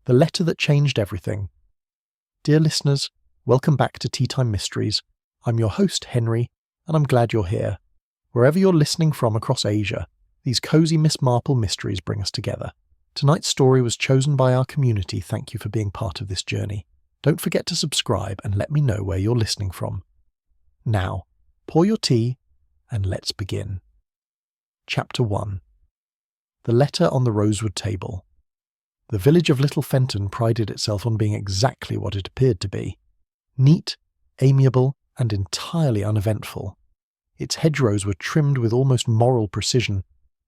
The letter that changed everything. Dear listeners, welcome back to Tea Time Mysteries. I'm your host, Henry, and I'm glad you're here. Wherever you're listening from across Asia, these cozy Miss Marple mysteries bring us together. Tonight's story was chosen by our community. Thank you for being part of this journey. Don't forget to subscribe and let me know where you're listening from. Now, pour your tea and let's begin. Chapter 1. The Letter on the Rosewood Table. The village of Little Fenton prided itself on being exactly what it appeared to be. Neat, amiable, and entirely uneventful. Its hedgerows were trimmed with almost moral precision.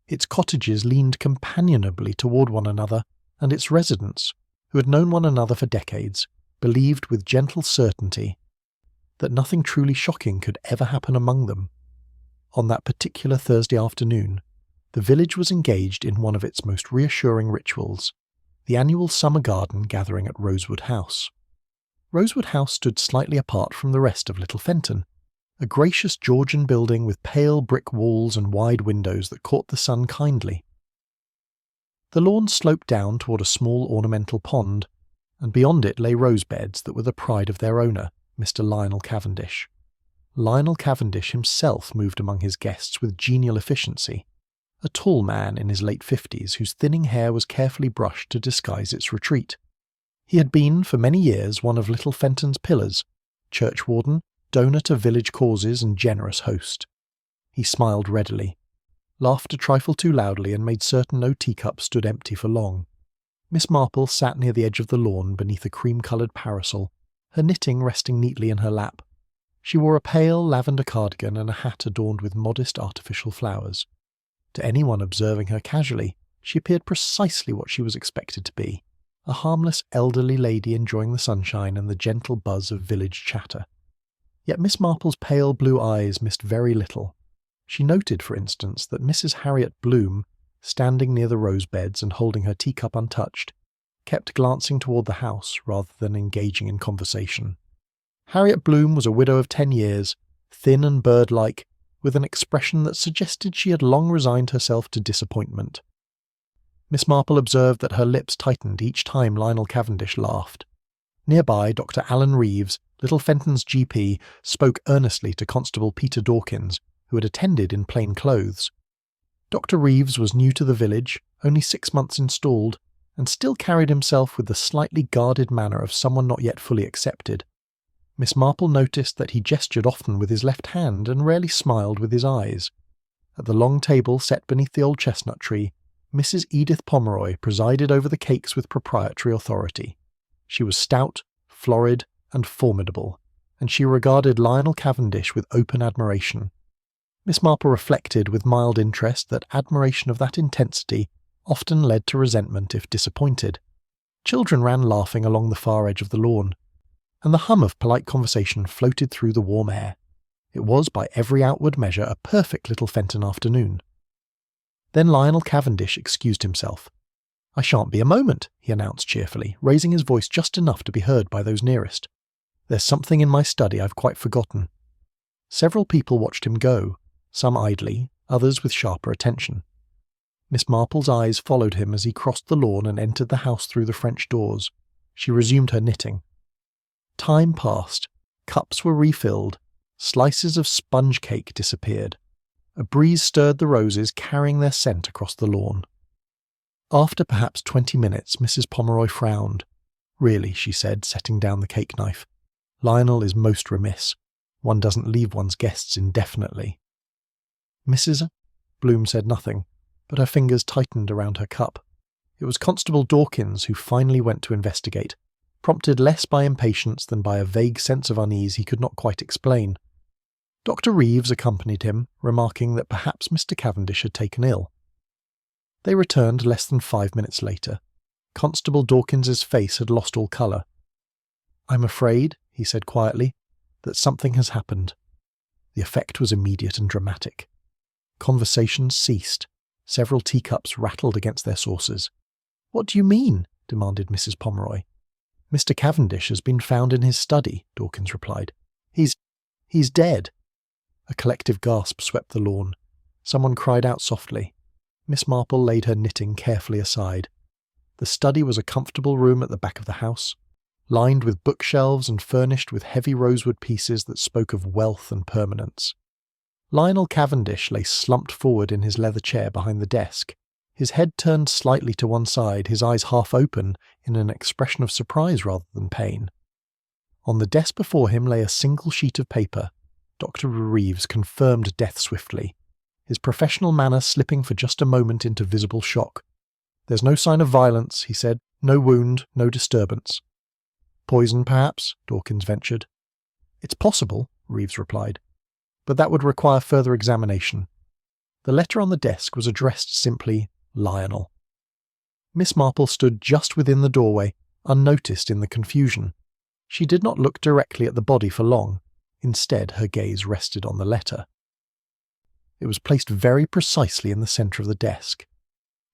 Its cottages leaned companionably toward one another, and its residents, who had known one another for decades, believed with gentle certainty that nothing truly shocking could ever happen among them. On that particular Thursday afternoon, the village was engaged in one of its most reassuring rituals, the annual summer garden gathering at Rosewood House. Rosewood House stood slightly apart from the rest of Little Fenton, a gracious Georgian building with pale brick walls and wide windows that caught the sun kindly. The lawn sloped down toward a small ornamental pond, and beyond it lay rose beds that were the pride of their owner, Mr. Lionel Cavendish. Lionel Cavendish himself moved among his guests with genial efficiency, a tall man in his late 50s whose thinning hair was carefully brushed to disguise its retreat. He had been, for many years, one of Little Fenton's pillars, churchwarden, donor to village causes and generous host. He smiled readily, laughed a trifle too loudly, and made certain no teacups stood empty for long. Miss Marple sat near the edge of the lawn beneath a cream-coloured parasol, her knitting resting neatly in her lap. She wore a pale lavender cardigan and a hat adorned with modest artificial flowers. To anyone observing her casually, she appeared precisely what she was expected to be, a harmless elderly lady enjoying the sunshine and the gentle buzz of village chatter. Yet Miss Marple's pale blue eyes missed very little. She noted, for instance, that Mrs. Harriet Bloom, standing near the rose beds and holding her teacup untouched, kept glancing toward the house rather than engaging in conversation. Harriet Bloom was a widow of 10 years, thin and bird-like, with an expression that suggested she had long resigned herself to disappointment. Miss Marple observed that her lips tightened each time Lionel Cavendish laughed. Nearby, Dr. Alan Reeves, Little Fenton's GP, spoke earnestly to Constable Peter Dawkins, who had attended in plain clothes. Dr. Reeves was new to the village, only 6 months installed, and still carried himself with the slightly guarded manner of someone not yet fully accepted. Miss Marple noticed that he gestured often with his left hand and rarely smiled with his eyes. At the long table set beneath the old chestnut tree, Mrs. Edith Pomeroy presided over the cakes with proprietary authority. She was stout, florid, and formidable, and she regarded Lionel Cavendish with open admiration. Miss Marple reflected with mild interest that admiration of that intensity often led to resentment if disappointed. Children ran laughing along the far edge of the lawn, and the hum of polite conversation floated through the warm air. It was, by every outward measure, a perfect Little Fenton afternoon. Then Lionel Cavendish excused himself. "I shan't be a moment," he announced cheerfully, raising his voice just enough to be heard by those nearest. "There's something in my study I've quite forgotten." Several people watched him go, some idly, others with sharper attention. Miss Marple's eyes followed him as he crossed the lawn and entered the house through the French doors. She resumed her knitting. Time passed, cups were refilled, slices of sponge cake disappeared. A breeze stirred the roses, carrying their scent across the lawn. After perhaps 20 minutes, Mrs. Pomeroy frowned. "Really," she said, setting down the cake knife, "Lionel is most remiss. One doesn't leave one's guests indefinitely." Mrs. Bloom said nothing, but her fingers tightened around her cup. It was Constable Dawkins who finally went to investigate, prompted less by impatience than by a vague sense of unease he could not quite explain. Dr. Reeves accompanied him, remarking that perhaps Mr. Cavendish had taken ill. They returned less than 5 minutes later. Constable Dawkins's face had lost all colour. "I'm afraid," he said quietly, "that something has happened." The effect was immediate and dramatic. Conversation ceased. Several teacups rattled against their saucers. "What do you mean?" demanded Mrs. Pomeroy. "Mr. Cavendish has been found in his study," Dawkins replied. He's dead." A collective gasp swept the lawn. Someone cried out softly. Miss Marple laid her knitting carefully aside. The study was a comfortable room at the back of the house, lined with bookshelves and furnished with heavy rosewood pieces that spoke of wealth and permanence. Lionel Cavendish lay slumped forward in his leather chair behind the desk, his head turned slightly to one side, his eyes half open in an expression of surprise rather than pain. On the desk before him lay a single sheet of paper. Dr. Reeves confirmed death swiftly, his professional manner slipping for just a moment into visible shock. "There's no sign of violence," he said. "No wound, no disturbance." "Poison, perhaps?" Dawkins ventured. "It's possible," Reeves replied, "but that would require further examination." The letter on the desk was addressed simply Lionel. Miss Marple stood just within the doorway, unnoticed in the confusion. She did not look directly at the body for long. Instead, her gaze rested on the letter. It was placed very precisely in the centre of the desk.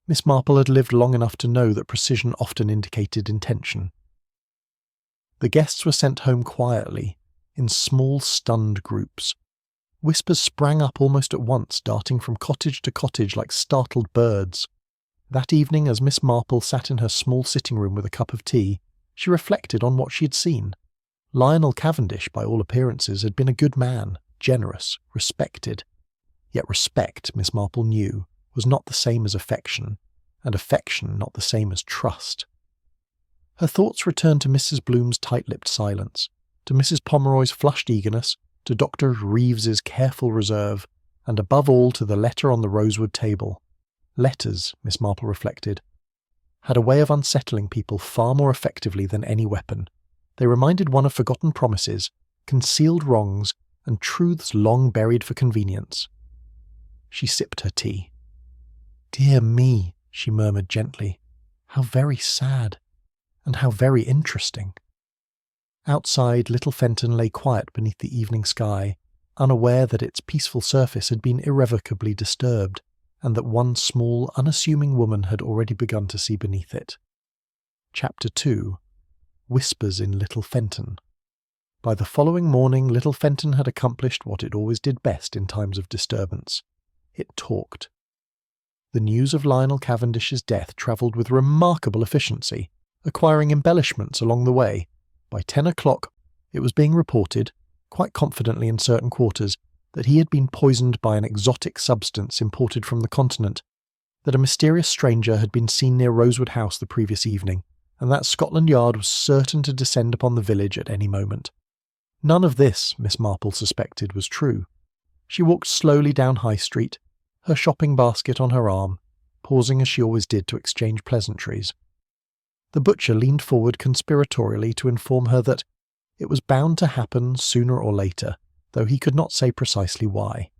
Miss Marple had lived long enough to know that precision often indicated intention. The guests were sent home quietly, in small, stunned groups. Whispers sprang up almost at once, darting from cottage to cottage like startled birds. That evening, as Miss Marple sat in her small sitting room with a cup of tea, she reflected on what she had seen. Lionel Cavendish, by all appearances, had been a good man, generous, respected. Yet respect, Miss Marple knew, was not the same as affection, and affection not the same as trust. Her thoughts returned to Mrs. Bloom's tight-lipped silence, to Mrs. Pomeroy's flushed eagerness, to Dr. Reeves's careful reserve, and above all to the letter on the rosewood table. Letters, Miss Marple reflected, had a way of unsettling people far more effectively than any weapon. They reminded one of forgotten promises, concealed wrongs, and truths long buried for convenience. She sipped her tea. "Dear me," she murmured gently, "how very sad, and how very interesting." Outside, Little Fenton lay quiet beneath the evening sky, unaware that its peaceful surface had been irrevocably disturbed, and that one small, unassuming woman had already begun to see beneath it. Chapter 2. Whispers in Little Fenton. By the following morning, Little Fenton had accomplished what it always did best in times of disturbance. It talked. The news of Lionel Cavendish's death travelled with remarkable efficiency, acquiring embellishments along the way. By 10 o'clock, it was being reported, quite confidently in certain quarters, that he had been poisoned by an exotic substance imported from the continent, that a mysterious stranger had been seen near Rosewood House the previous evening, and that Scotland Yard was certain to descend upon the village at any moment. None of this, Miss Marple suspected, was true. She walked slowly down High Street, her shopping basket on her arm, pausing as she always did to exchange pleasantries. The butcher leaned forward conspiratorially to inform her that it was bound to happen sooner or later, though he could not say precisely why.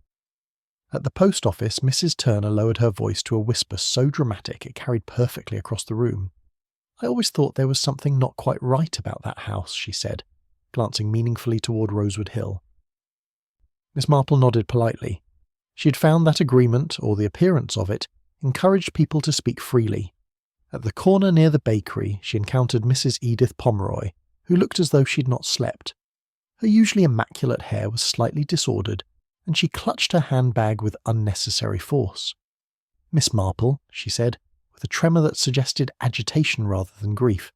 At the post office, Mrs. Turner lowered her voice to a whisper so dramatic it carried perfectly across the room. "I always thought there was something not quite right about that house," she said, glancing meaningfully toward Rosewood Hill. Miss Marple nodded politely. She had found that agreement, or the appearance of it, encouraged people to speak freely. At the corner near the bakery, she encountered Mrs. Edith Pomeroy, who looked as though she had not slept. Her usually immaculate hair was slightly disordered, and she clutched her handbag with unnecessary force. "Miss Marple," she said, with a tremor that suggested agitation rather than grief.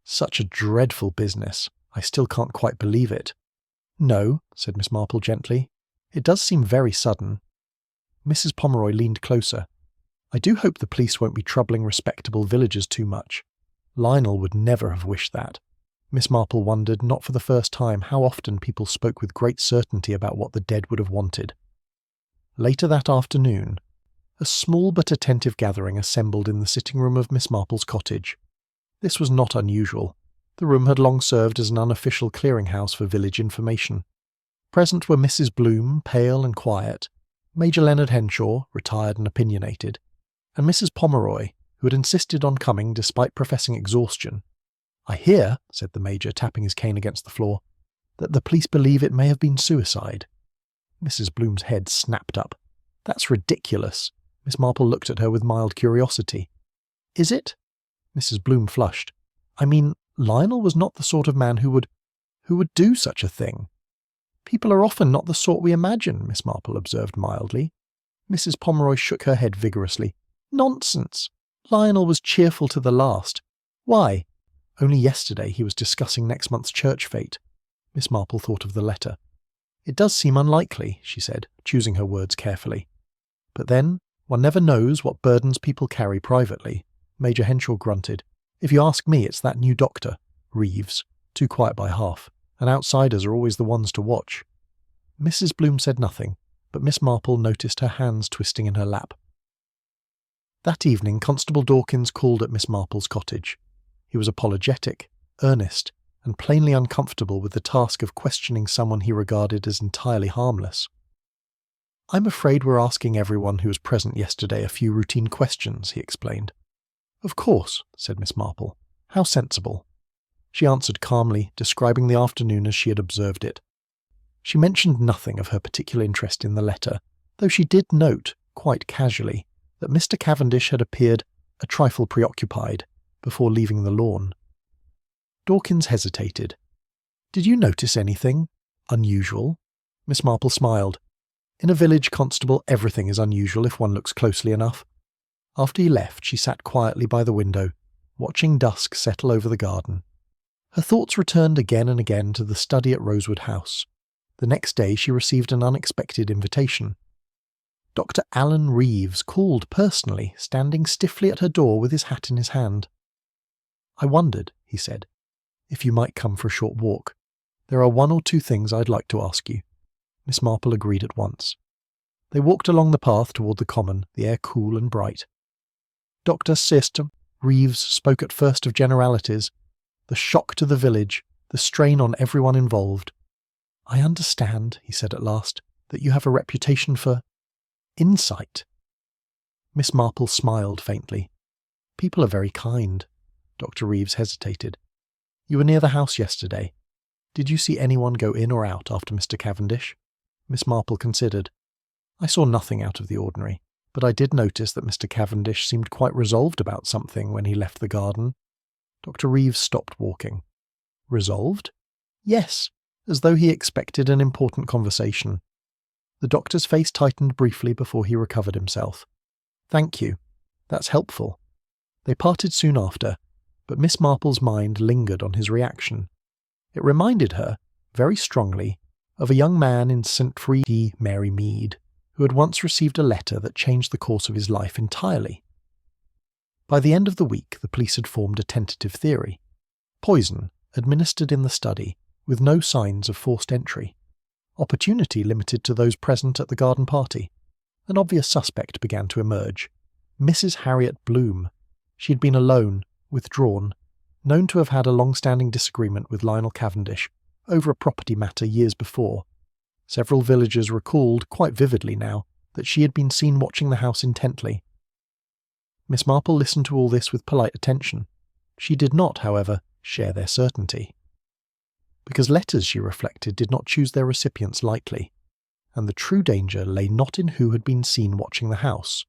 "Such a dreadful business. I still can't quite believe it." "No," said Miss Marple gently. "It does seem very sudden." Mrs. Pomeroy leaned closer. "I do hope the police won't be troubling respectable villagers too much. Lionel would never have wished that." Miss Marple wondered, not for the first time, how often people spoke with great certainty about what the dead would have wanted. Later that afternoon, a small but attentive gathering assembled in the sitting room of Miss Marple's cottage. This was not unusual. The room had long served as an unofficial clearinghouse for village information. Present were Mrs. Bloom, pale and quiet, Major Leonard Henshaw, retired and opinionated, and Mrs. Pomeroy, who had insisted on coming despite professing exhaustion. "I hear," said the Major, tapping his cane against the floor, "that the police believe it may have been suicide." Mrs. Bloom's head snapped up. "That's ridiculous." Miss Marple looked at her with mild curiosity. "Is it?" Mrs. Bloom flushed. "I mean, Lionel was not the sort of man who would do such a thing." "People are often not the sort we imagine," Miss Marple observed mildly. Mrs. Pomeroy shook her head vigorously. "Nonsense! Lionel was cheerful to the last. Why? Only yesterday he was discussing next month's church fete. Miss Marple thought of the letter. It does seem unlikely, she said, choosing her words carefully. But then, one never knows what burdens people carry privately. Major Henshaw grunted. If you ask me, it's that new doctor, Reeves, too quiet by half, and outsiders are always the ones to watch. Mrs. Bloom said nothing, but Miss Marple noticed her hands twisting in her lap. That evening, Constable Dawkins called at Miss Marple's cottage. He was apologetic, earnest, and plainly uncomfortable with the task of questioning someone he regarded as entirely harmless. "I'm afraid we're asking everyone who was present yesterday a few routine questions," he explained. "Of course," said Miss Marple. "How sensible." She answered calmly, describing the afternoon as she had observed it. She mentioned nothing of her particular interest in the letter, though she did note, quite casually, that Mr. Cavendish had appeared a trifle preoccupied before leaving the lawn. Dawkins hesitated. "Did you notice anything unusual?" Miss Marple smiled. In a village constable, everything is unusual if one looks closely enough. After he left, she sat quietly by the window, watching dusk settle over the garden. Her thoughts returned again and again to the study at Rosewood House. The next day she received an unexpected invitation. Dr. Alan Reeves called personally, standing stiffly at her door with his hat in his hand. "I wondered," he said, "if you might come for a short walk. There are one or two things I'd like to ask you." Miss Marple agreed at once. They walked along the path toward the common, the air cool and bright. "Dr. System," Reeves spoke at first of generalities, the shock to the village, the strain on everyone involved. "I understand," he said at last, "that you have a reputation for insight." Miss Marple smiled faintly. "People are very kind." Dr. Reeves hesitated. "You were near the house yesterday. Did you see anyone go in or out after Mr. Cavendish?" Miss Marple considered. "I saw nothing out of the ordinary, but I did notice that Mr. Cavendish seemed quite resolved about something when he left the garden." Dr. Reeves stopped walking. "Resolved?" "Yes, as though he expected an important conversation." The doctor's face tightened briefly before he recovered himself. "Thank you. That's helpful." They parted soon after, but Miss Marple's mind lingered on his reaction. It reminded her, very strongly, of a young man in St. Free Mary Mead, who had once received a letter that changed the course of his life entirely. By the end of the week, the police had formed a tentative theory. Poison, administered in the study, with no signs of forced entry. Opportunity limited to those present at the garden party. An obvious suspect began to emerge. Mrs. Harriet Bloom. She had been alone, withdrawn, known to have had a long-standing disagreement with Lionel Cavendish over a property matter years before. Several villagers recalled, quite vividly now, that she had been seen watching the house intently. Miss Marple listened to all this with polite attention. She did not, however, share their certainty. Because letters, she reflected, did not choose their recipients lightly, and the true danger lay not in who had been seen watching the house,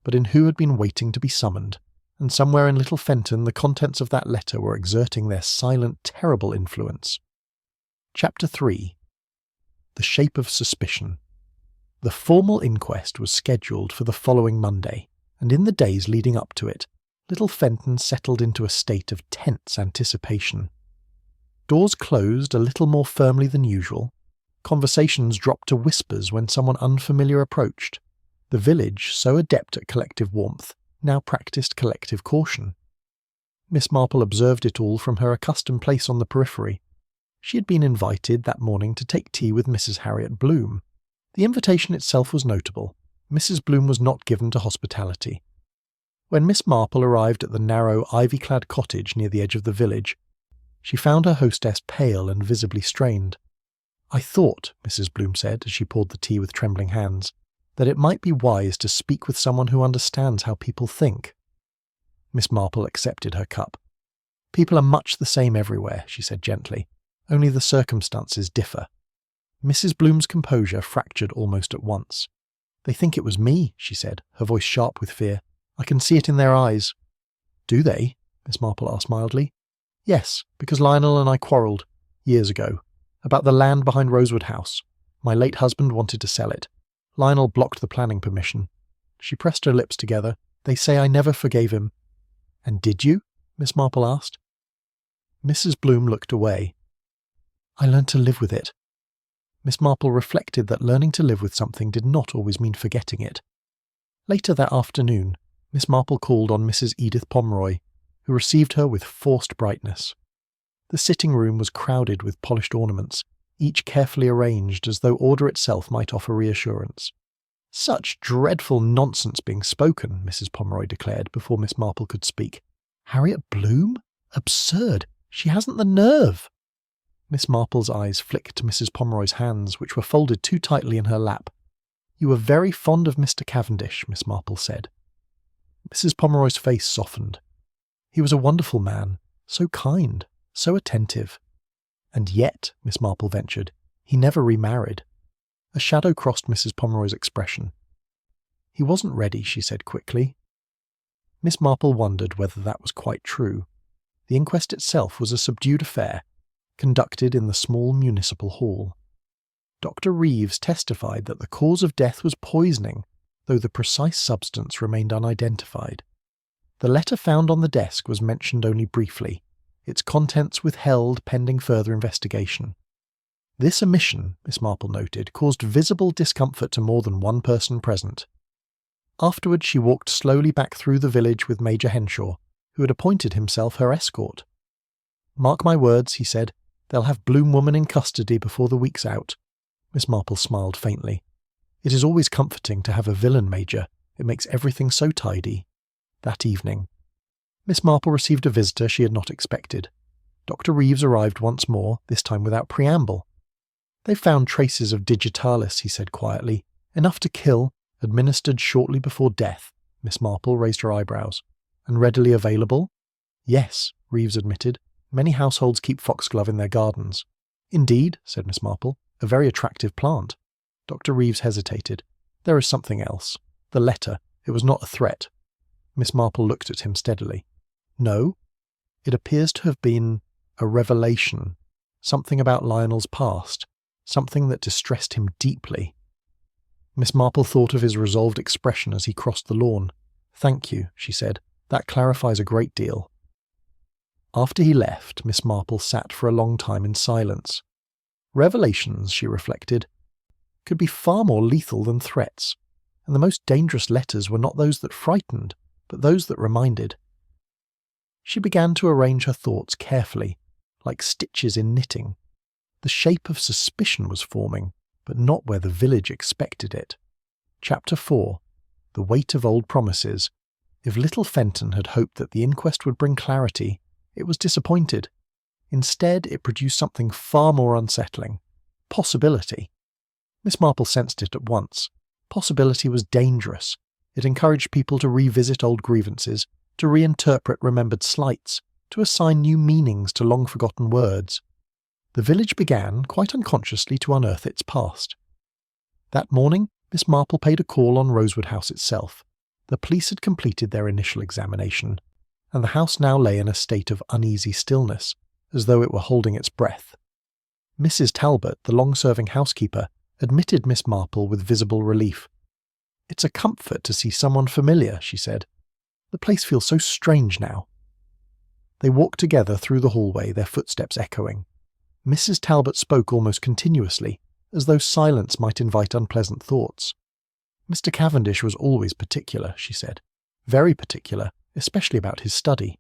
but in who had been waiting to be summoned, and somewhere in Little Fenton the contents of that letter were exerting their silent, terrible influence. Chapter 3. The Shape of Suspicion. The formal inquest was scheduled for the following Monday, and in the days leading up to it, Little Fenton settled into a state of tense anticipation. Doors closed a little more firmly than usual. Conversations dropped to whispers when someone unfamiliar approached. The village, so adept at collective warmth, now practised collective caution. Miss Marple observed it all from her accustomed place on the periphery. She had been invited that morning to take tea with Mrs. Harriet Bloom. The invitation itself was notable. Mrs. Bloom was not given to hospitality. When Miss Marple arrived at the narrow, ivy-clad cottage near the edge of the village, she found her hostess pale and visibly strained. "I thought," Mrs. Bloom said as she poured the tea with trembling hands, "that it might be wise to speak with someone who understands how people think." Miss Marple accepted her cup. "People are much the same everywhere," she said gently. "Only the circumstances differ." Mrs. Bloom's composure fractured almost at once. "They think it was me," she said, her voice sharp with fear. "I can see it in their eyes." "Do they?" Miss Marple asked mildly. "Yes, because Lionel and I quarrelled, years ago, about the land behind Rosewood House. My late husband wanted to sell it. Lionel blocked the planning permission." She pressed her lips together, They say I never forgave him." "And did you?" Miss Marple asked. Mrs. Bloom looked away. "I learned to live with it." Miss Marple reflected that learning to live with something did not always mean forgetting it. Later that afternoon, Miss Marple called on Mrs. Edith Pomeroy, who received her with forced brightness. The sitting room was crowded with polished ornaments, each carefully arranged as though order itself might offer reassurance. "Such dreadful nonsense being spoken," Mrs. Pomeroy declared before Miss Marple could speak. "Harriet Bloom? Absurd! She hasn't the nerve!" Miss Marple's eyes flicked to Mrs. Pomeroy's hands, which were folded too tightly in her lap. "You were very fond of Mr. Cavendish," Miss Marple said. Mrs. Pomeroy's face softened. "He was a wonderful man, so kind, so attentive. And yet," Miss Marple ventured, "he never remarried." A shadow crossed Mrs. Pomeroy's expression. "He wasn't ready," she said quickly. Miss Marple wondered whether that was quite true. The inquest itself was a subdued affair, conducted in the small municipal hall. Dr. Reeves testified that the cause of death was poisoning, though the precise substance remained unidentified. The letter found on the desk was mentioned only briefly, its contents withheld pending further investigation. This omission, Miss Marple noted, caused visible discomfort to more than one person present. Afterwards she walked slowly back through the village with Major Henshaw, who had appointed himself her escort. "Mark my words," he said, "they'll have Bloom woman in custody before the week's out." Miss Marple smiled faintly. "It is always comforting to have a villain, Major. It makes everything so tidy." That evening, Miss Marple received a visitor she had not expected. Dr. Reeves arrived once more, this time without preamble. "They found traces of digitalis," he said quietly. "Enough to kill, administered shortly before death." Miss Marple raised her eyebrows. "And readily available?" "Yes," Reeves admitted. "Many households keep foxglove in their gardens." "Indeed," said Miss Marple. "A very attractive plant." Dr. Reeves hesitated. "There is something else. The letter. It was not a threat." Miss Marple looked at him steadily. "No? It appears to have been a revelation. Something about Lionel's past. Something that distressed him deeply." Miss Marple thought of his resolved expression as he crossed the lawn. "Thank you," she said. "That clarifies a great deal." After he left, Miss Marple sat for a long time in silence. Revelations, she reflected, could be far more lethal than threats, and the most dangerous letters were not those that frightened, but those that reminded. She began to arrange her thoughts carefully, like stitches in knitting. The shape of suspicion was forming, but not where the village expected it. Chapter 4. The Weight of Old Promises. If little Fenton had hoped that the inquest would bring clarity, it was disappointed. Instead, it produced something far more unsettling. Possibility. Miss Marple sensed it at once. Possibility was dangerous. It encouraged people to revisit old grievances, to reinterpret remembered slights, to assign new meanings to long-forgotten words. The village began, quite unconsciously, to unearth its past. That morning, Miss Marple paid a call on Rosewood House itself. The police had completed their initial examination, and the house now lay in a state of uneasy stillness, as though it were holding its breath. Mrs. Talbot, the long-serving housekeeper, admitted Miss Marple with visible relief. "It's a comfort to see someone familiar," she said. "The place feels so strange now." They walked together through the hallway, their footsteps echoing. Mrs. Talbot spoke almost continuously, as though silence might invite unpleasant thoughts. "Mr. Cavendish was always particular," she said. "Very particular, especially about his study."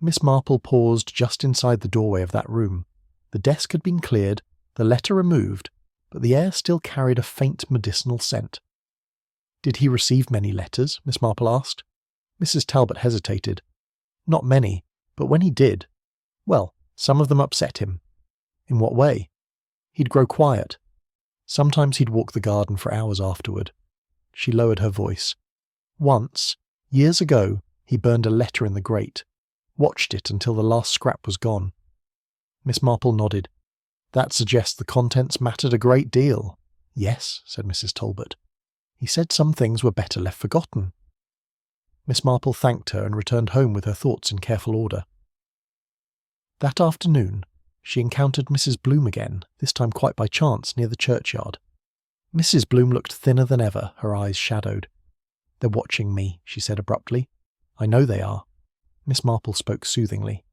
Miss Marple paused just inside the doorway of that room. The desk had been cleared, the letter removed, but the air still carried a faint medicinal scent. "Did he receive many letters?" Miss Marple asked. Mrs. Talbot hesitated. "Not many, but when he did, well, some of them upset him." "In what way?" "He'd grow quiet. Sometimes he'd walk the garden for hours afterward." She lowered her voice. "Once, years ago, he burned a letter in the grate, watched it until the last scrap was gone." Miss Marple nodded. "That suggests the contents mattered a great deal." "Yes," said Mrs. Talbot. "He said some things were better left forgotten." Miss Marple thanked her and returned home with her thoughts in careful order. That afternoon, she encountered Mrs. Bloom again, this time quite by chance, near the churchyard. Mrs. Bloom looked thinner than ever, her eyes shadowed. They're watching me, she said abruptly. I know they are. Miss Marple spoke soothingly.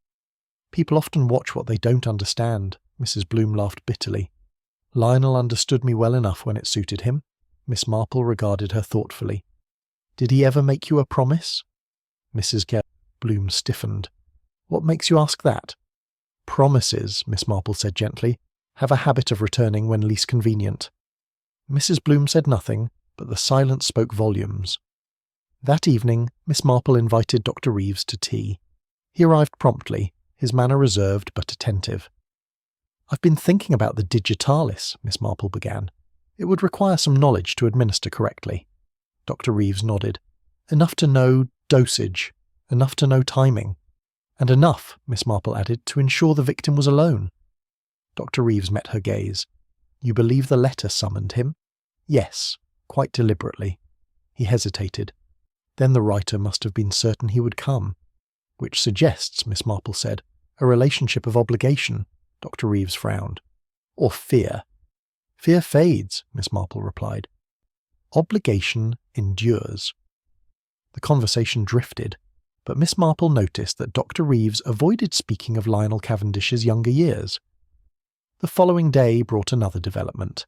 People often watch what they don't understand, Mrs. Bloom laughed bitterly. Lionel understood me well enough when it suited him. Miss Marple regarded her thoughtfully. Did he ever make you a promise? Mrs. Bloom stiffened. What makes you ask that? Promises, Miss Marple said gently, have a habit of returning when least convenient. Mrs. Bloom said nothing, but the silence spoke volumes. That evening, Miss Marple invited Dr. Reeves to tea. He arrived promptly, his manner reserved but attentive. I've been thinking about the digitalis, Miss Marple began. It would require some knowledge to administer correctly. Dr. Reeves nodded. Enough to know dosage, enough to know timing, and enough, Miss Marple added, to ensure the victim was alone. Dr. Reeves met her gaze. You believe the letter summoned him? Yes, quite deliberately. He hesitated. Then the writer must have been certain he would come. Which suggests, Miss Marple said, a relationship of obligation. Dr. Reeves frowned. Or fear. Fear fades, Miss Marple replied. Obligation endures. The conversation drifted, but Miss Marple noticed that Dr. Reeves avoided speaking of Lionel Cavendish's younger years. The following day brought another development.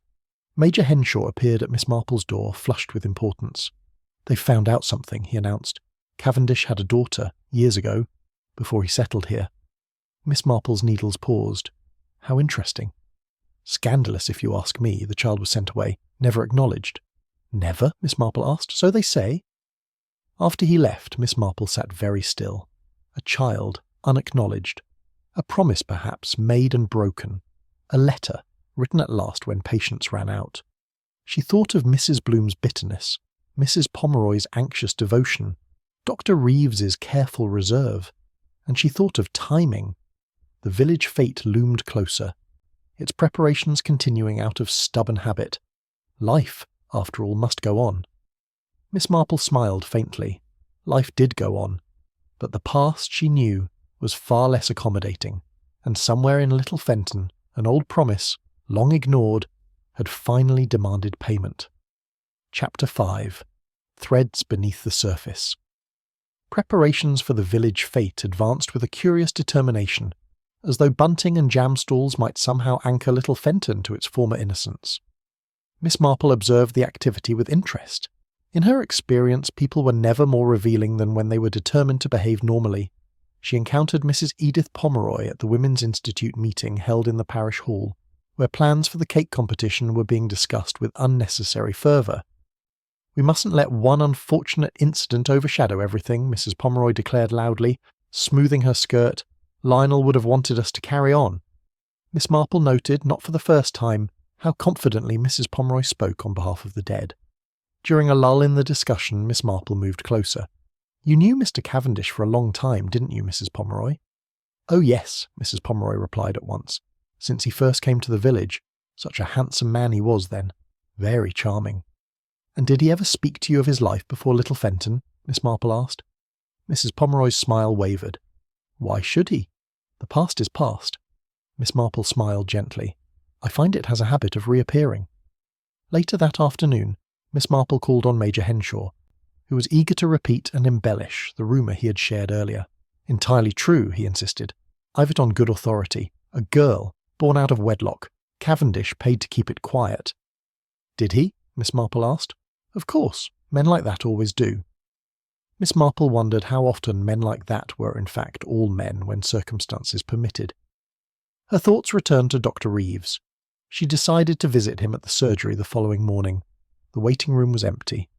Major Henshaw appeared at Miss Marple's door, flushed with importance. They've found out something, he announced. Cavendish had a daughter, years ago, before he settled here. Miss Marple's needles paused. How interesting. Scandalous, if you ask me. The child was sent away, never acknowledged. Never? Miss Marple asked. So they say. After he left, Miss Marple sat very still. A child, unacknowledged. A promise, perhaps, made and broken. A letter, written at last when patience ran out. She thought of Mrs. Bloom's bitterness, Mrs. Pomeroy's anxious devotion, Dr. Reeves's careful reserve, and she thought of timing. The village fete loomed closer, its preparations continuing out of stubborn habit. Life, after all, must go on. Miss Marple smiled faintly. Life did go on, but the past, she knew, was far less accommodating, and somewhere in Little Fenton, an old promise, long ignored, had finally demanded payment. Chapter 5. Threads Beneath the Surface. Preparations for the village fete advanced with a curious determination, as though bunting and jam stalls might somehow anchor Little Fenton to its former innocence. Miss Marple observed the activity with interest. In her experience, people were never more revealing than when they were determined to behave normally. She encountered Mrs. Edith Pomeroy at the Women's Institute meeting held in the parish hall, where plans for the cake competition were being discussed with unnecessary fervour. We mustn't let one unfortunate incident overshadow everything, Mrs. Pomeroy declared loudly, smoothing her skirt. Lionel would have wanted us to carry on. Miss Marple noted, not for the first time, how confidently Mrs. Pomeroy spoke on behalf of the dead. During a lull in the discussion, Miss Marple moved closer. You knew Mr. Cavendish for a long time, didn't you, Mrs. Pomeroy? Oh yes, Mrs. Pomeroy replied at once. Since he first came to the village. Such a handsome man he was then. Very charming. And did he ever speak to you of his life before Little Fenton? Miss Marple asked. Mrs. Pomeroy's smile wavered. Why should he? The past is past. Miss Marple smiled gently. I find it has a habit of reappearing. Later that afternoon, Miss Marple called on Major Henshaw, who was eager to repeat and embellish the rumour he had shared earlier. Entirely true, he insisted. I've it on good authority. A girl, born out of wedlock. Cavendish paid to keep it quiet. Did he? Miss Marple asked. Of course, men like that always do. Miss Marple wondered how often men like that were in fact all men when circumstances permitted. Her thoughts returned to Dr. Reeves. She decided to visit him at the surgery the following morning. The waiting room was empty.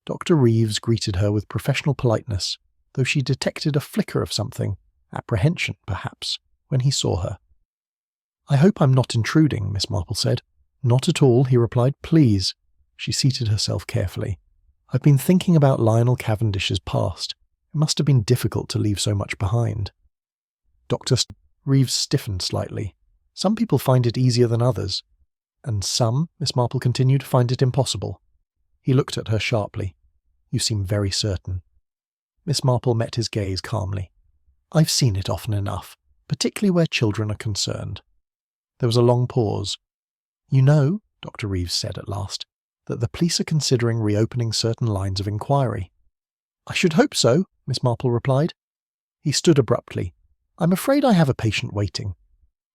Dr. Reeves greeted her with professional politeness, though she detected a flicker of something, apprehension perhaps, when he saw her. I hope I'm not intruding, Miss Marple said. Not at all, he replied. Please. She seated herself carefully. I've been thinking about Lionel Cavendish's past. It must have been difficult to leave so much behind. Dr. Reeves stiffened slightly. Some people find it easier than others. And some, Miss Marple continued, find it impossible. He looked at her sharply. You seem very certain. Miss Marple met his gaze calmly. I've seen it often enough, particularly where children are concerned. There was a long pause. You know, Dr. Reeves said at last, that the police are considering reopening certain lines of inquiry. "I should hope so," Miss Marple replied. He stood abruptly. "I'm afraid I have a patient waiting."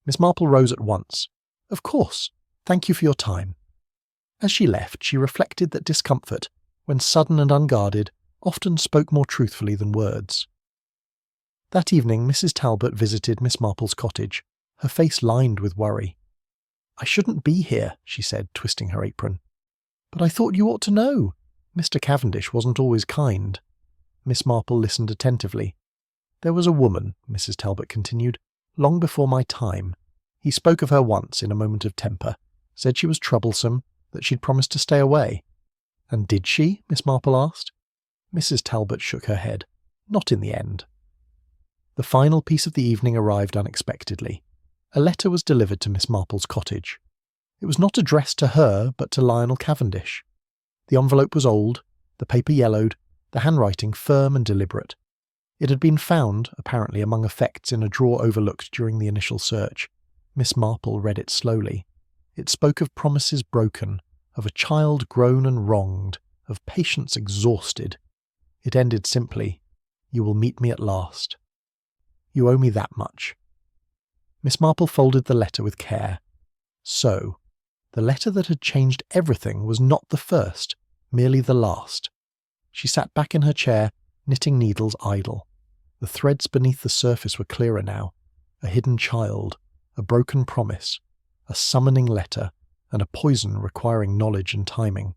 Miss Marple rose at once. "Of course. Thank you for your time." As she left, she reflected that discomfort, when sudden and unguarded, often spoke more truthfully than words. That evening, Mrs. Talbot visited Miss Marple's cottage, her face lined with worry. "I shouldn't be here," she said, twisting her apron. "But I thought you ought to know. Mr. Cavendish wasn't always kind." Miss Marple listened attentively. "There was a woman," Mrs. Talbot continued, "long before my time. He spoke of her once in a moment of temper, said she was troublesome, that she'd promised to stay away." "And did she?" Miss Marple asked. Mrs. Talbot shook her head. "Not in the end." The final piece of the evening arrived unexpectedly. A letter was delivered to Miss Marple's cottage. It was not addressed to her, but to Lionel Cavendish. The envelope was old, the paper yellowed, the handwriting firm and deliberate. It had been found, apparently among effects, in a drawer overlooked during the initial search. Miss Marple read it slowly. It spoke of promises broken, of a child grown and wronged, of patience exhausted. It ended simply, "You will meet me at last. You owe me that much." Miss Marple folded the letter with care. So, the letter that had changed everything was not the first, merely the last. She sat back in her chair, knitting needles idle. The threads beneath the surface were clearer now. A hidden child, a broken promise, a summoning letter, and a poison requiring knowledge and timing.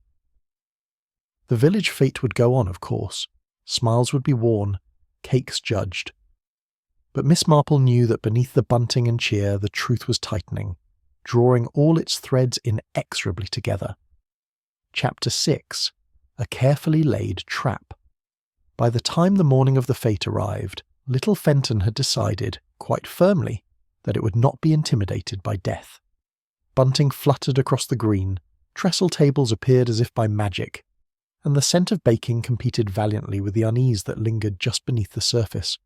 The village fete would go on, of course. Smiles would be worn, cakes judged. But Miss Marple knew that beneath the bunting and cheer the truth was tightening, drawing all its threads inexorably together. Chapter 6. A carefully laid trap. By the time the morning of the fete arrived, little Fenton had decided, quite firmly, that it would not be intimidated by death. Bunting fluttered across the green, trestle tables appeared as if by magic, and the scent of baking competed valiantly with the unease that lingered just beneath the surface.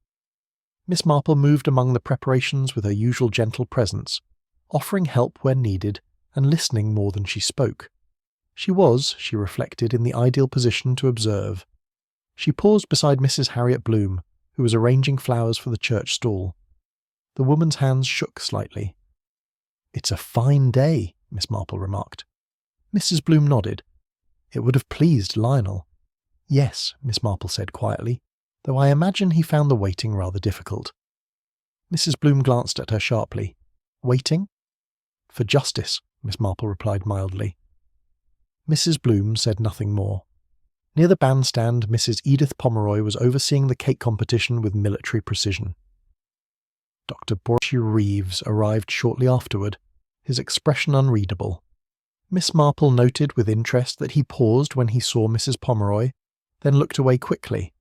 Miss Marple moved among the preparations with her usual gentle presence, offering help where needed and listening more than she spoke. She was, she reflected, in the ideal position to observe. She paused beside Mrs. Harriet Bloom, who was arranging flowers for the church stall. The woman's hands shook slightly. "It's a fine day," Miss Marple remarked. Mrs. Bloom nodded. "It would have pleased Lionel." "Yes," Miss Marple said quietly, "though I imagine he found the waiting rather difficult." Mrs. Bloom glanced at her sharply. "Waiting?" "For justice," Miss Marple replied mildly. Mrs. Bloom said nothing more. Near the bandstand, Mrs. Edith Pomeroy was overseeing the cake competition with military precision. Dr. Boris Reeves arrived shortly afterward, his expression unreadable. Miss Marple noted with interest that he paused when he saw Mrs. Pomeroy, then looked away quickly.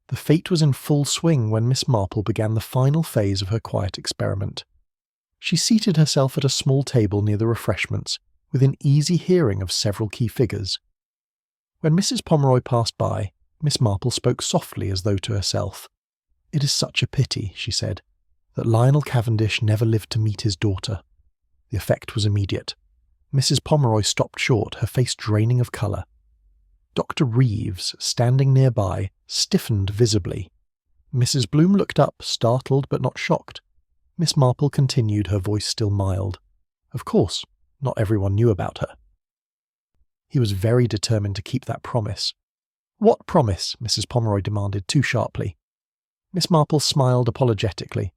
The fete was in full swing when Miss Marple began the final phase of her quiet experiment. She seated herself at a small table near the refreshments, within easy hearing of several key figures. When Mrs. Pomeroy passed by, Miss Marple spoke softly as though to herself. "It is such a pity," she said, "that Lionel Cavendish never lived to meet his daughter." The effect was immediate. Mrs. Pomeroy stopped short, her face draining of colour. Dr. Reeves, standing nearby, stiffened visibly. Mrs. Bloom looked up, startled but not shocked. Miss Marple continued, her voice still mild. Of course, not everyone knew about her. He was very determined to keep that promise. "What promise?" Mrs. Pomeroy demanded, too sharply. Miss Marple smiled apologetically.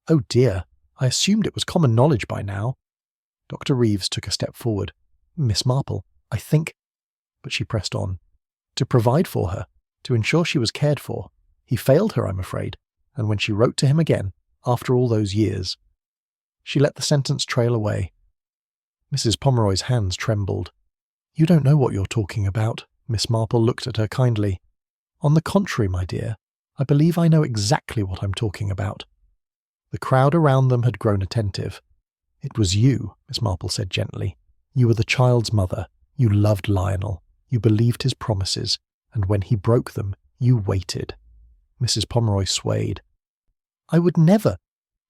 "Oh dear, I assumed it was common knowledge by now." Dr. Reeves took a step forward. "Miss Marple, I think—" But she pressed on. "To provide for her, to ensure she was cared for. He failed her, I'm afraid, and when she wrote to him again, after all those years—" She let the sentence trail away. Mrs. Pomeroy's hands trembled. "You don't know what you're talking about." Miss Marple looked at her kindly. "On the contrary, my dear, I believe I know exactly what I'm talking about." The crowd around them had grown attentive. "It was you," Miss Marple said gently. "You were the child's mother. You loved Lionel. You believed his promises, and when he broke them, you waited." Mrs. Pomeroy swayed. "I would never—"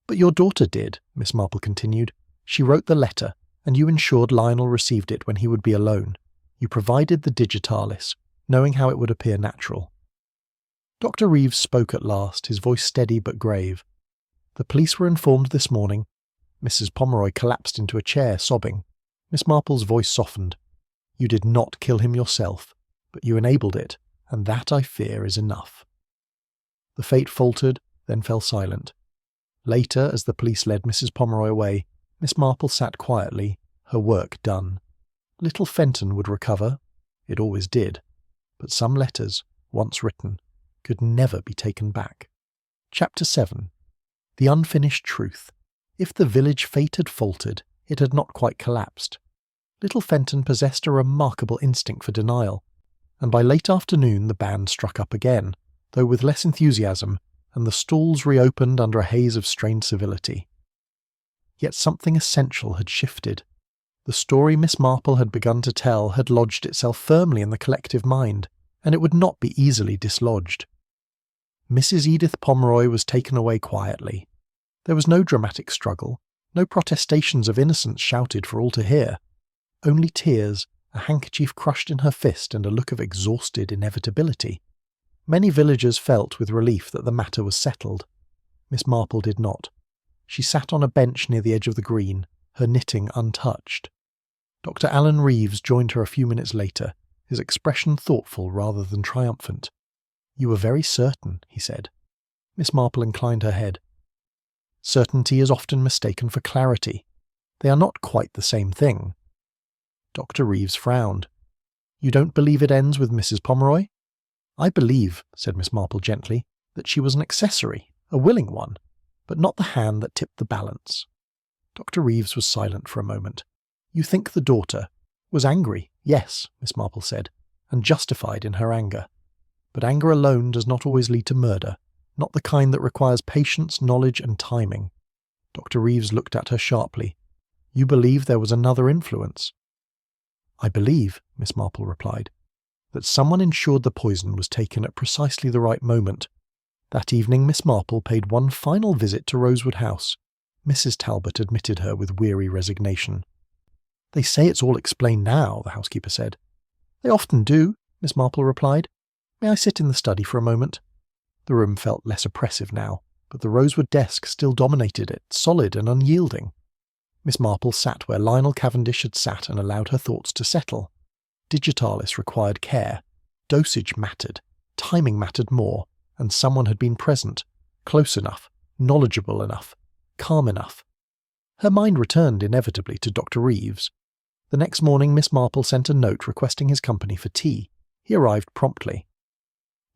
"But your daughter did," Miss Marple continued. "She wrote the letter, and you ensured Lionel received it when he would be alone. You provided the digitalis, knowing how it would appear natural. Dr. Reeves spoke at last, his voice steady but grave. The police were informed this morning. Mrs. Pomeroy collapsed into a chair, sobbing. Miss Marple's voice softened. You did not kill him yourself, but you enabled it, and that, I fear, is enough. The fate faltered, then fell silent. Later, as the police led Mrs. Pomeroy away, Miss Marple sat quietly, her work done. Little Fenton would recover. It always did. But some letters, once written, could never be taken back. Chapter 7. The Unfinished Truth. If the village fate had faltered, it had not quite collapsed. Little Fenton possessed a remarkable instinct for denial, and by late afternoon the band struck up again, though with less enthusiasm, and the stalls reopened under a haze of strained civility. Yet something essential had shifted. The story Miss Marple had begun to tell had lodged itself firmly in the collective mind, and it would not be easily dislodged. Mrs. Edith Pomeroy was taken away quietly. There was no dramatic struggle, no protestations of innocence shouted for all to hear. Only tears, a handkerchief crushed in her fist, and a look of exhausted inevitability. Many villagers felt with relief that the matter was settled. Miss Marple did not. She sat on a bench near the edge of the green, her knitting untouched. Dr. Alan Reeves joined her a few minutes later, his expression thoughtful rather than triumphant. You were very certain, he said. Miss Marple inclined her head. Certainty is often mistaken for clarity. They are not quite the same thing. Dr. Reeves frowned. You don't believe it ends with Mrs. Pomeroy? I believe, said Miss Marple gently, that she was an accessory, a willing one, but not the hand that tipped the balance. Dr. Reeves was silent for a moment. You think the daughter was angry? Yes, Miss Marple said, and justified in her anger. But anger alone does not always lead to murder, not the kind that requires patience, knowledge, and timing. Dr. Reeves looked at her sharply. You believe there was another influence? I believe, Miss Marple replied, that someone ensured the poison was taken at precisely the right moment. That evening Miss Marple paid one final visit to Rosewood House. Mrs. Talbot admitted her with weary resignation. They say it's all explained now, the housekeeper said. They often do, Miss Marple replied. May I sit in the study for a moment? The room felt less oppressive now, but the rosewood desk still dominated it, solid and unyielding. Miss Marple sat where Lionel Cavendish had sat and allowed her thoughts to settle. Digitalis required care. Dosage mattered. Timing mattered more, and someone had been present, close enough, knowledgeable enough, calm enough. Her mind returned inevitably to Dr. Reeves. The next morning Miss Marple sent a note requesting his company for tea. He arrived promptly.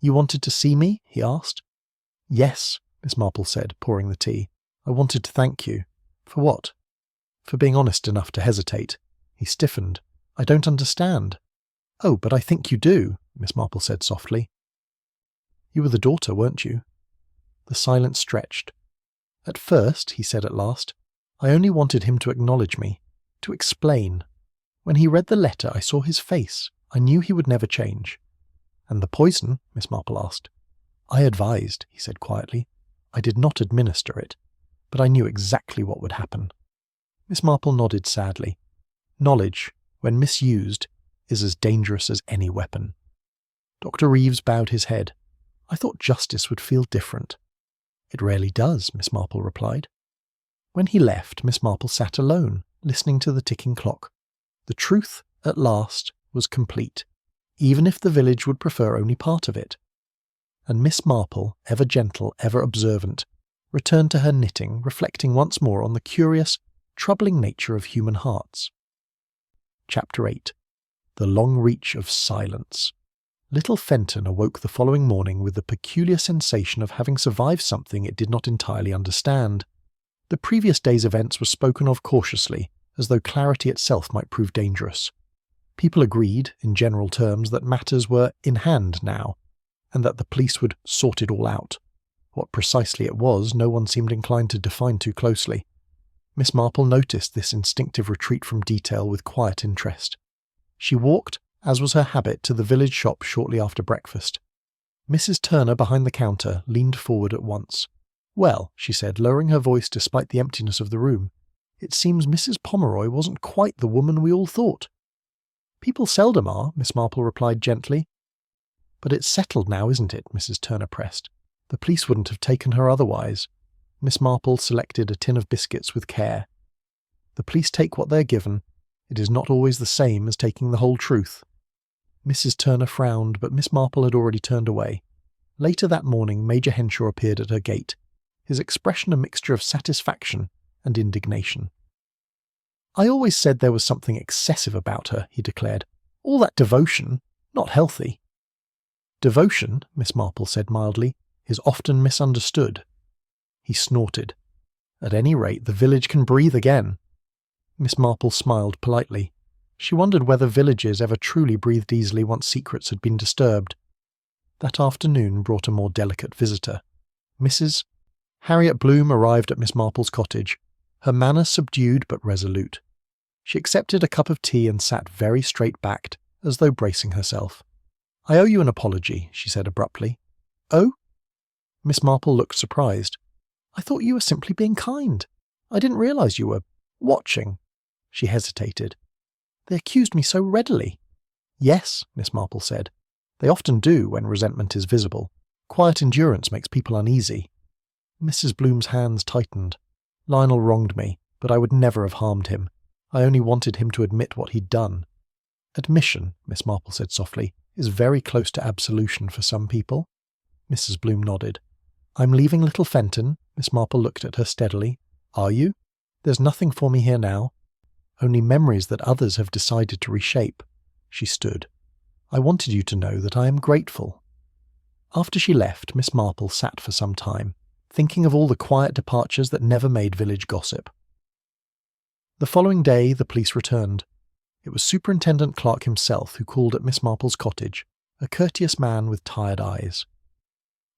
You wanted to see me? He asked. Yes, Miss Marple said, pouring the tea. I wanted to thank you. For what? For being honest enough to hesitate. He stiffened. I don't understand. Oh, but I think you do, Miss Marple said softly. You were the daughter, weren't you? The silence stretched. At first, he said at last, I only wanted him to acknowledge me, to explain. When he read the letter, I saw his face. I knew he would never change. And the poison? Miss Marple asked. I advised, he said quietly. I did not administer it, but I knew exactly what would happen. Miss Marple nodded sadly. Knowledge, when misused, is as dangerous as any weapon. Dr. Reeves bowed his head. I thought justice would feel different. It rarely does, Miss Marple replied. When he left, Miss Marple sat alone, listening to the ticking clock. The truth, at last, was complete, even if the village would prefer only part of it. And Miss Marple, ever gentle, ever observant, returned to her knitting, reflecting once more on the curious, troubling nature of human hearts. Chapter 8. The Long Reach of Silence. Little Fenton awoke the following morning with the peculiar sensation of having survived something it did not entirely understand. The previous day's events were spoken of cautiously, as though clarity itself might prove dangerous. People agreed, in general terms, that matters were in hand now, and that the police would sort it all out. What precisely it was, no one seemed inclined to define too closely. Miss Marple noticed this instinctive retreat from detail with quiet interest. She walked, as was her habit, to the village shop shortly after breakfast. Mrs. Turner behind the counter leaned forward at once. Well, she said, lowering her voice despite the emptiness of the room, it seems Mrs. Pomeroy wasn't quite the woman we all thought. People seldom are, Miss Marple replied gently. But it's settled now, isn't it? Mrs. Turner pressed. The police wouldn't have taken her otherwise. Miss Marple selected a tin of biscuits with care. The police take what they're given. It is not always the same as taking the whole truth. Mrs. Turner frowned, but Miss Marple had already turned away. Later that morning, Major Henshaw appeared at her gate, his expression a mixture of satisfaction and indignation. I always said there was something excessive about her, he declared. All that devotion, not healthy. Devotion, Miss Marple said mildly, is often misunderstood. He snorted. At any rate, the village can breathe again. Miss Marple smiled politely. She wondered whether villages ever truly breathed easily once secrets had been disturbed. That afternoon brought a more delicate visitor. Mrs. Harriet Bloom arrived at Miss Marple's cottage, her manner subdued but resolute. She accepted a cup of tea and sat very straight-backed, as though bracing herself. I owe you an apology, she said abruptly. Oh? Miss Marple looked surprised. I thought you were simply being kind. I didn't realize you were watching. She hesitated. They accused me so readily. Yes, Miss Marple said. They often do when resentment is visible. Quiet endurance makes people uneasy. Mrs. Bloom's hands tightened. Lionel wronged me, but I would never have harmed him. I only wanted him to admit what he'd done. Admission, Miss Marple said softly, is very close to absolution for some people. Mrs. Bloom nodded. I'm leaving Little Fenton. Miss Marple looked at her steadily. Are you? There's nothing for me here now. Only memories that others have decided to reshape. She stood. I wanted you to know that I am grateful. After she left, Miss Marple sat for some time, thinking of all the quiet departures that never made village gossip. The following day, the police returned. It was Superintendent Clark himself who called at Miss Marple's cottage, a courteous man with tired eyes.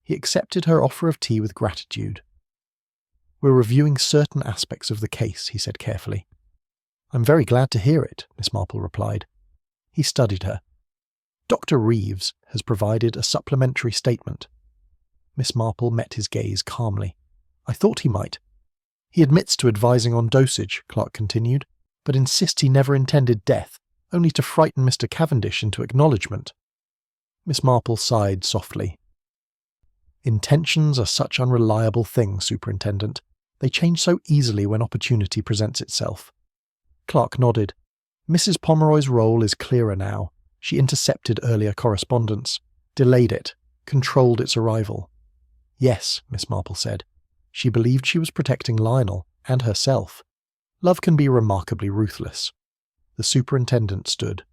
He accepted her offer of tea with gratitude. We're reviewing certain aspects of the case, he said carefully. I'm very glad to hear it, Miss Marple replied. He studied her. Dr. Reeves has provided a supplementary statement. Miss Marple met his gaze calmly. I thought he might. He admits to advising on dosage, Clark continued, but insists he never intended death, only to frighten Mr. Cavendish into acknowledgement. Miss Marple sighed softly. Intentions are such unreliable things, Superintendent. They change so easily when opportunity presents itself. Clark nodded. Mrs. Pomeroy's role is clearer now. She intercepted earlier correspondence, delayed it, controlled its arrival. Yes, Miss Marple said. She believed she was protecting Lionel and herself. Love can be remarkably ruthless. The superintendent stood.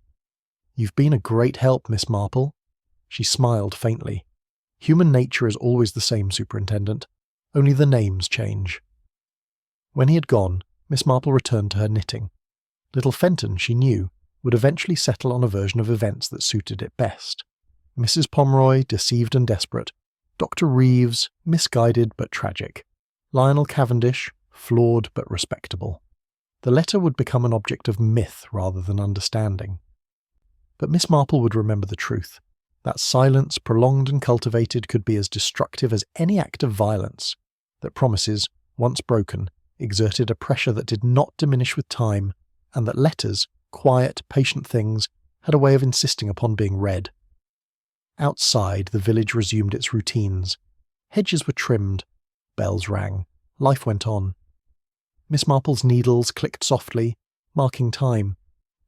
You've been a great help, Miss Marple. She smiled faintly. Human nature is always the same, Superintendent. Only the names change. When he had gone, Miss Marple returned to her knitting. Little Fenton, she knew, would eventually settle on a version of events that suited it best. Mrs. Pomeroy, deceived and desperate. Dr. Reeves, misguided but tragic. Lionel Cavendish, flawed but respectable. The letter would become an object of myth rather than understanding. But Miss Marple would remember the truth. That silence, prolonged and cultivated, could be as destructive as any act of violence. That promises, once broken, exerted a pressure that did not diminish with time, and that letters, quiet, patient things, had a way of insisting upon being read. Outside, the village resumed its routines. Hedges were trimmed. Bells rang. Life went on. Miss Marple's needles clicked softly, marking time.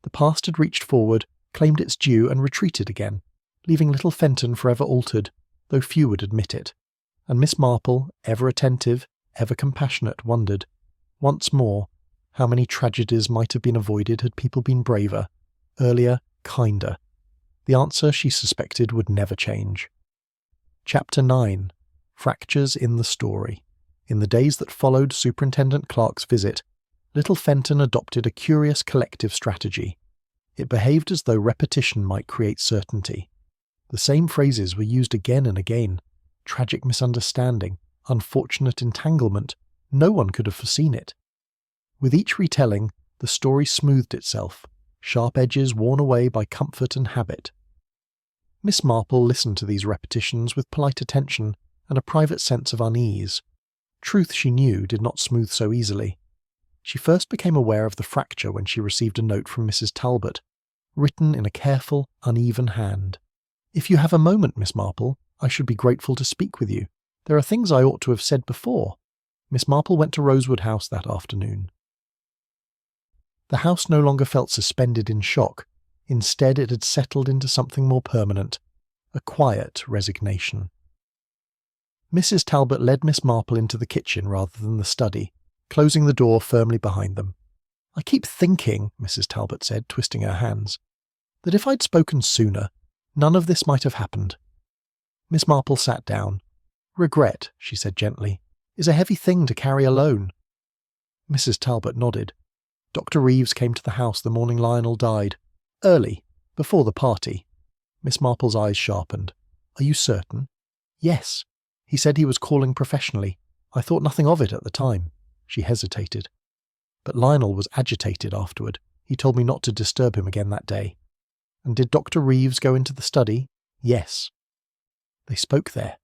The past had reached forward, claimed its due, and retreated again, leaving Little Fenton forever altered, though few would admit it. And Miss Marple, ever attentive, ever compassionate, wondered, once more, how many tragedies might have been avoided had people been braver, earlier, kinder. The answer, she suspected, would never change. Chapter 9. Fractures in the Story. In the days that followed Superintendent Clark's visit, Little Fenton adopted a curious collective strategy. It behaved as though repetition might create certainty. The same phrases were used again and again. Tragic misunderstanding, unfortunate entanglement. No one could have foreseen it. With each retelling, the story smoothed itself, sharp edges worn away by comfort and habit. Miss Marple listened to these repetitions with polite attention and a private sense of unease. Truth, she knew, did not smooth so easily. She first became aware of the fracture when she received a note from Mrs. Talbot. written in a careful, uneven hand. "If you have a moment, Miss Marple, I should be grateful to speak with you. There are things I ought to have said before." Miss Marple went to Rosewood House that afternoon. The house no longer felt suspended in shock. Instead, it had settled into something more permanent, a quiet resignation. Mrs. Talbot led Miss Marple into the kitchen rather than the study, closing the door firmly behind them. "I keep thinking," Mrs. Talbot said, twisting her hands, "that if I'd spoken sooner, none of this might have happened." Miss Marple sat down. "Regret," she said gently, "is a heavy thing to carry alone." Mrs. Talbot nodded. "Dr. Reeves came to the house the morning Lionel died. Early, before the party." Miss Marple's eyes sharpened. "Are you certain?" "Yes. He said he was calling professionally. I thought nothing of it at the time." She hesitated. "But Lionel was agitated afterward. He told me not to disturb him again that day." "And did Dr. Reeves go into the study?" "Yes." They spoke there.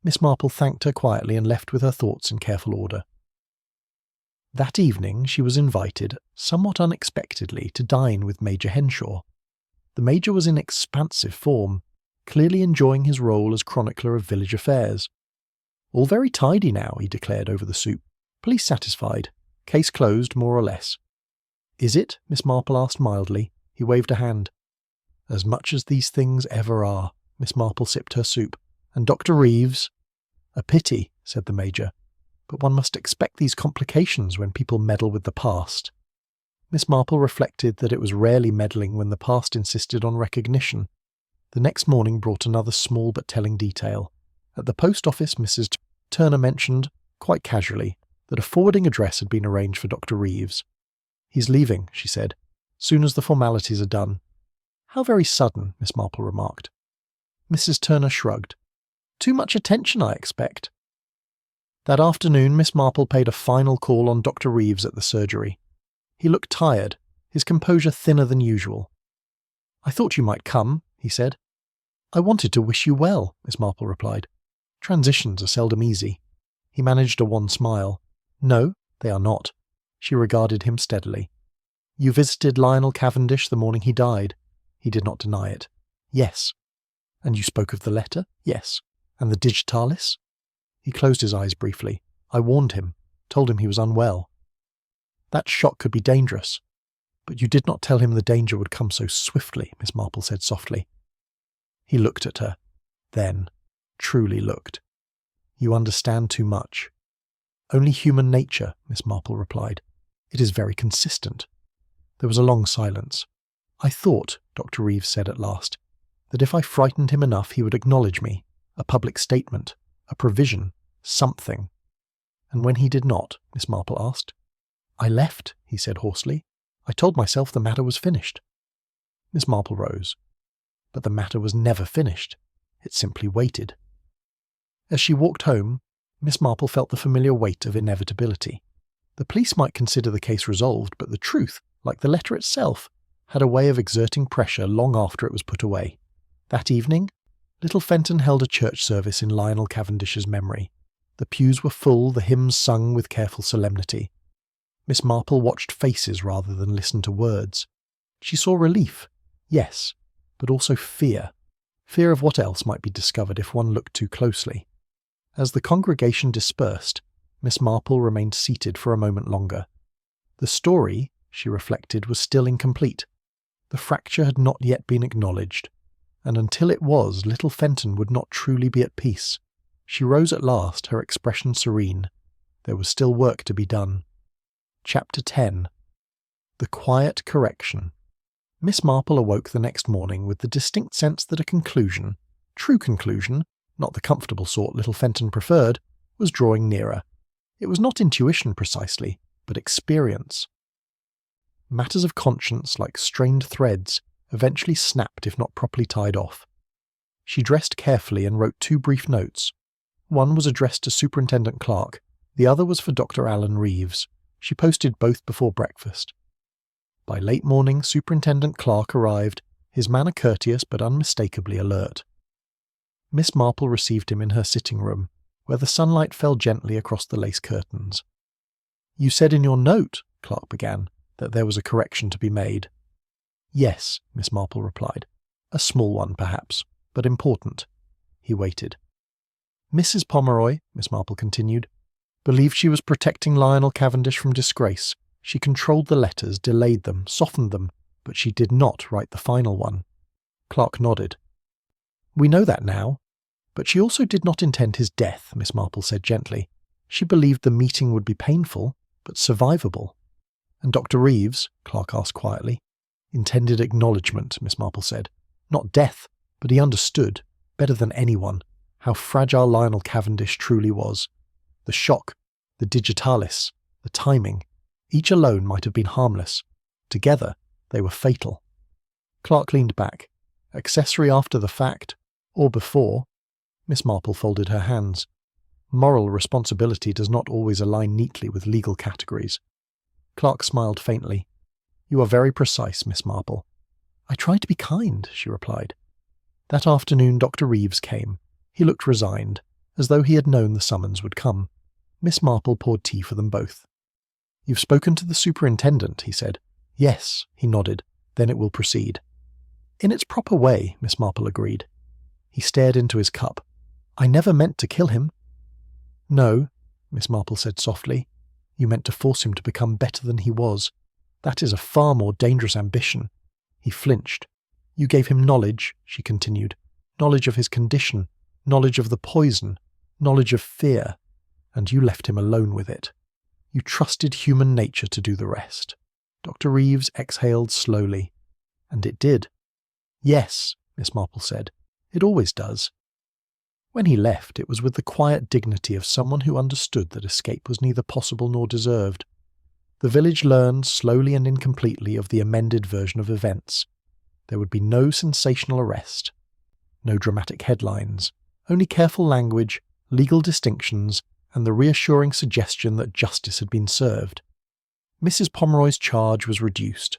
Miss Marple thanked her quietly and left with her thoughts in careful order. That evening she was invited, somewhat unexpectedly, to dine with Major Henshaw. The Major was in expansive form, clearly enjoying his role as chronicler of village affairs. "All very tidy now," he declared over the soup. "Police satisfied. Case closed, more or less." "Is it?" Miss Marple asked mildly. He waved a hand. "As much as these things ever are." Miss Marple sipped her soup. "And Dr. Reeves?" "A pity," said the Major. "But one must expect these complications when people meddle with the past." Miss Marple reflected that it was rarely meddling when the past insisted on recognition. The next morning brought another small but telling detail. At the post office, Mrs. Turner mentioned, quite casually, that a forwarding address had been arranged for Dr. Reeves. "He's leaving," she said, "soon as the formalities are done." "How very sudden," Miss Marple remarked. Mrs. Turner shrugged. "Too much attention, I expect." That afternoon, Miss Marple paid a final call on Dr. Reeves at the surgery. He looked tired, his composure thinner than usual. "I thought you might come," he said. "I wanted to wish you well," Miss Marple replied. "Transitions are seldom easy." He managed a wan smile. "No, they are not." She regarded him steadily. "You visited Lionel Cavendish the morning he died?" He did not deny it. "Yes." "And you spoke of the letter?" "Yes." "And the digitalis?" He closed his eyes briefly. "I warned him, told him he was unwell." "That shock could be dangerous." "But you did not tell him the danger would come so swiftly," Miss Marple said softly. He looked at her, then truly looked. "You understand too much." "Only human nature," Miss Marple replied. "It is very consistent." There was a long silence. "I thought," Dr. Reeves said at last, "that if I frightened him enough he would acknowledge me, a public statement, a provision, something." "And when he did not?" Miss Marple asked. "I left," he said hoarsely. "I told myself the matter was finished." Miss Marple rose. But the matter was never finished. It simply waited. As she walked home, Miss Marple felt the familiar weight of inevitability. The police might consider the case resolved, but the truth, like the letter itself, had a way of exerting pressure long after it was put away. That evening, Little Fenton held a church service in Lionel Cavendish's memory. The pews were full, the hymns sung with careful solemnity. Miss Marple watched faces rather than listened to words. She saw relief, yes, but also fear. Fear of what else might be discovered if one looked too closely. As the congregation dispersed, Miss Marple remained seated for a moment longer. The story, she reflected, was still incomplete. The fracture had not yet been acknowledged, and until it was, Little Fenton would not truly be at peace. She rose at last, her expression serene. There was still work to be done. Chapter 10. The Quiet Correction. Miss Marple awoke the next morning with the distinct sense that a conclusion, true conclusion, not the comfortable sort Little Fenton preferred, was drawing nearer. It was not intuition precisely, but experience. Matters of conscience, like strained threads, eventually snapped if not properly tied off. She dressed carefully and wrote 2 brief notes. One was addressed to Superintendent Clark, the other was for Dr. Alan Reeves. She posted both before breakfast. By late morning, Superintendent Clark arrived, his manner courteous but unmistakably alert. Miss Marple received him in her sitting room, where the sunlight fell gently across the lace curtains. "You said in your note," Clark began, "that there was a correction to be made." Yes, Miss Marple replied. A small one, perhaps, but important. He waited. Mrs. Pomeroy, Miss Marple continued, believed she was protecting Lionel Cavendish from disgrace. She controlled the letters, delayed them, softened them, but she did not write the final one. Clark nodded. We know that now. But she also did not intend his death, Miss Marple said gently. She believed the meeting would be painful, but survivable. And Dr. Reeves, Clark asked quietly, intended acknowledgement, Miss Marple said. Not death, but he understood, better than anyone, how fragile Lionel Cavendish truly was. The shock, the digitalis, the timing, each alone might have been harmless. Together, they were fatal. Clark leaned back. Accessory after the fact, or before? Miss Marple folded her hands. Moral responsibility does not always align neatly with legal categories. Clark smiled faintly. You are very precise, Miss Marple. I try to be kind, she replied. That afternoon Dr. Reeves came. He looked resigned, as though he had known the summons would come. Miss Marple poured tea for them both. You've spoken to the superintendent, he said. Yes, he nodded. Then it will proceed. In its proper way, Miss Marple agreed. He stared into his cup. I never meant to kill him. No, Miss Marple said softly. You meant to force him to become better than he was. That is a far more dangerous ambition. He flinched. You gave him knowledge, she continued. Knowledge of his condition, knowledge of the poison, knowledge of fear, and you left him alone with it. You trusted human nature to do the rest. Dr. Reeves exhaled slowly. And it did. Yes, Miss Marple said. It always does. When he left, it was with the quiet dignity of someone who understood that escape was neither possible nor deserved. The village learned slowly and incompletely of the amended version of events. There would be no sensational arrest, no dramatic headlines, only careful language, legal distinctions, and the reassuring suggestion that justice had been served. Mrs. Pomeroy's charge was reduced.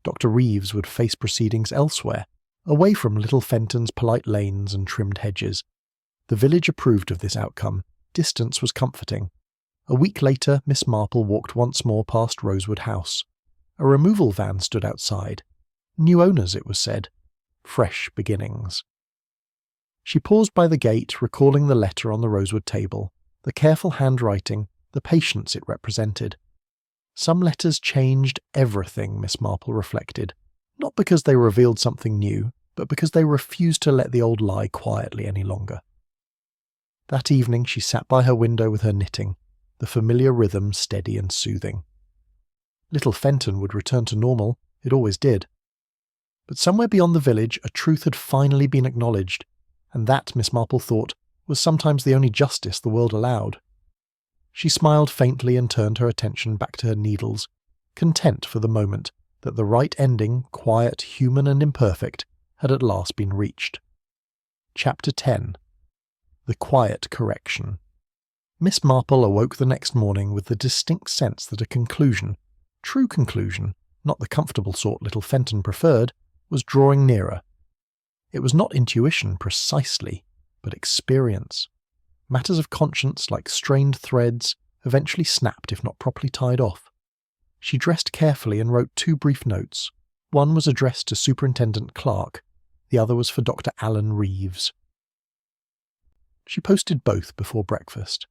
Dr. Reeves would face proceedings elsewhere, away from Little Fenton's polite lanes and trimmed hedges. The village approved of this outcome. Distance was comforting. A week later, Miss Marple walked once more past Rosewood House. A removal van stood outside. New owners, it was said. Fresh beginnings. She paused by the gate, recalling the letter on the rosewood table, the careful handwriting, the patience it represented. Some letters changed everything, Miss Marple reflected, not because they revealed something new, but because they refused to let the old lie quietly any longer. That evening she sat by her window with her knitting, the familiar rhythm steady and soothing. Little Fenton would return to normal, it always did. But somewhere beyond the village a truth had finally been acknowledged, and that, Miss Marple thought, was sometimes the only justice the world allowed. She smiled faintly and turned her attention back to her needles, content for the moment that the right ending, quiet, human and imperfect, had at last been reached. Chapter 10. The Quiet Correction. Miss Marple awoke the next morning with the distinct sense that a conclusion, true conclusion, not the comfortable sort Little Fenton preferred, was drawing nearer. It was not intuition precisely, but experience. Matters of conscience, like strained threads, eventually snapped if not properly tied off. She dressed carefully and wrote 2 brief notes. One was addressed to Superintendent Clark, the other was for Dr. Alan Reeves. She posted both before breakfast.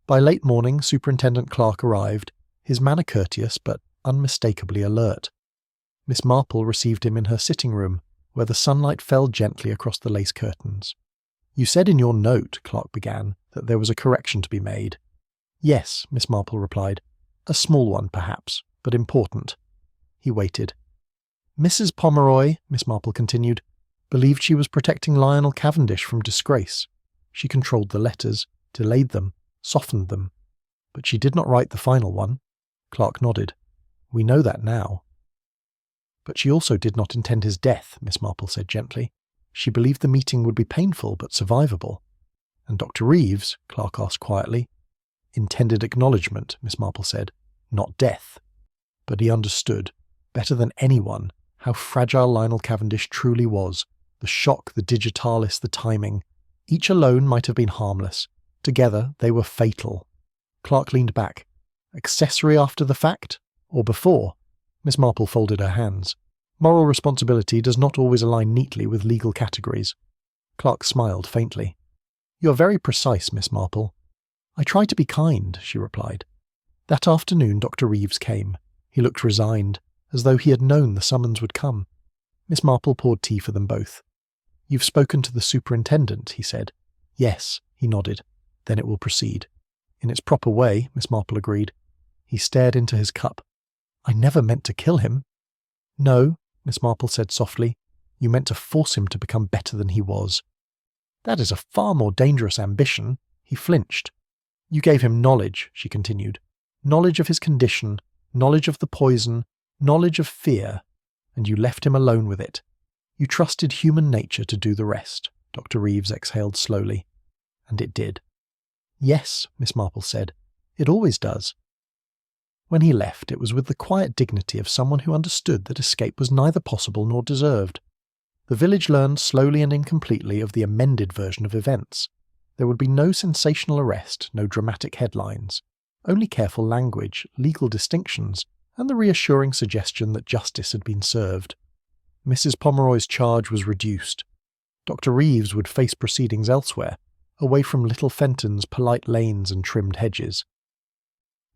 By late morning, Superintendent Clark arrived, his manner courteous but unmistakably alert. Miss Marple received him in her sitting room, where the sunlight fell gently across the lace curtains. You said in your note, Clark began, that there was a correction to be made. Yes, Miss Marple replied. A small one, perhaps, but important. He waited. Mrs. Pomeroy, Miss Marple continued, believed she was protecting Lionel Cavendish from disgrace. She controlled the letters, delayed them, softened them. But she did not write the final one. Clark nodded. We know that now. But she also did not intend his death, Miss Marple said gently. She believed the meeting would be painful but survivable. And Dr. Reeves, Clark asked quietly, intended acknowledgement, Miss Marple said, not death. But he understood, better than anyone, how fragile Lionel Cavendish truly was. The shock, the digitalis, the timing. Each alone might have been harmless. Together they were fatal. Clark leaned back. Accessory after the fact? Or before? Miss Marple folded her hands. Moral responsibility does not always align neatly with legal categories. Clark smiled faintly. You are very precise, Miss Marple. I try to be kind, she replied. That afternoon Dr. Reeves came. He looked resigned, as though he had known the summons would come. Miss Marple poured tea for them both. You've spoken to the superintendent, he said. Yes, he nodded. Then it will proceed. In its proper way, Miss Marple agreed. He stared into his cup. I never meant to kill him. No, Miss Marple said softly. You meant to force him to become better than he was. That is a far more dangerous ambition. He flinched. You gave him knowledge, she continued. Knowledge of his condition, knowledge of the poison, knowledge of fear, and you left him alone with it. You trusted human nature to do the rest, Dr. Reeves exhaled slowly. And it did. Yes, Miss Marple said. It always does. When he left, it was with the quiet dignity of someone who understood that escape was neither possible nor deserved. The village learned slowly and incompletely of the amended version of events. There would be no sensational arrest, no dramatic headlines, only careful language, legal distinctions, and the reassuring suggestion that justice had been served. Mrs. Pomeroy's charge was reduced. Dr. Reeves would face proceedings elsewhere, away from Little Fenton's polite lanes and trimmed hedges.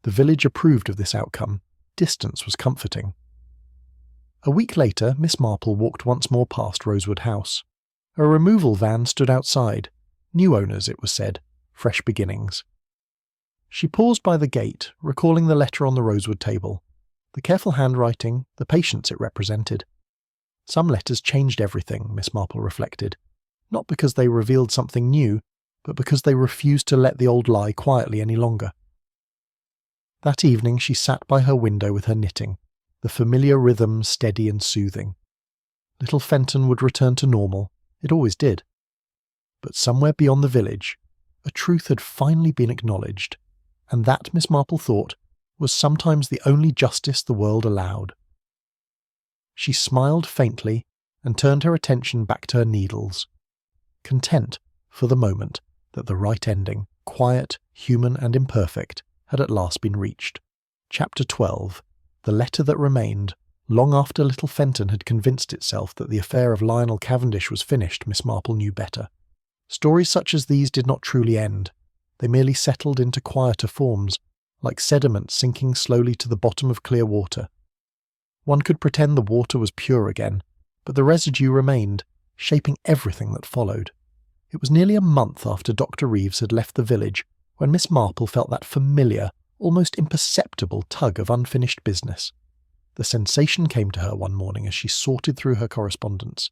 The village approved of this outcome. Distance was comforting. A week later, Miss Marple walked once more past Rosewood House. A removal van stood outside. New owners, it was said. Fresh beginnings. She paused by the gate, recalling the letter on the rosewood table. The careful handwriting, the patience it represented. Some letters changed everything, Miss Marple reflected. Not because they revealed something new, but because they refused to let the old lie quietly any longer. That evening she sat by her window with her knitting, the familiar rhythm steady and soothing. Little Fenton would return to normal. It always did. But somewhere beyond the village, a truth had finally been acknowledged, and that, Miss Marple thought, was sometimes the only justice the world allowed. She smiled faintly and turned her attention back to her needles, content, for the moment, that the right ending, quiet, human and imperfect, had at last been reached. Chapter 12. The Letter That Remained. Long after Little Fenton had convinced itself that the affair of Lionel Cavendish was finished, Miss Marple knew better. Stories such as these did not truly end. They merely settled into quieter forms, like sediment sinking slowly to the bottom of clear water. One could pretend the water was pure again, but the residue remained, shaping everything that followed. It was nearly a month after Dr. Reeves had left the village when Miss Marple felt that familiar, almost imperceptible tug of unfinished business. The sensation came to her one morning as she sorted through her correspondence.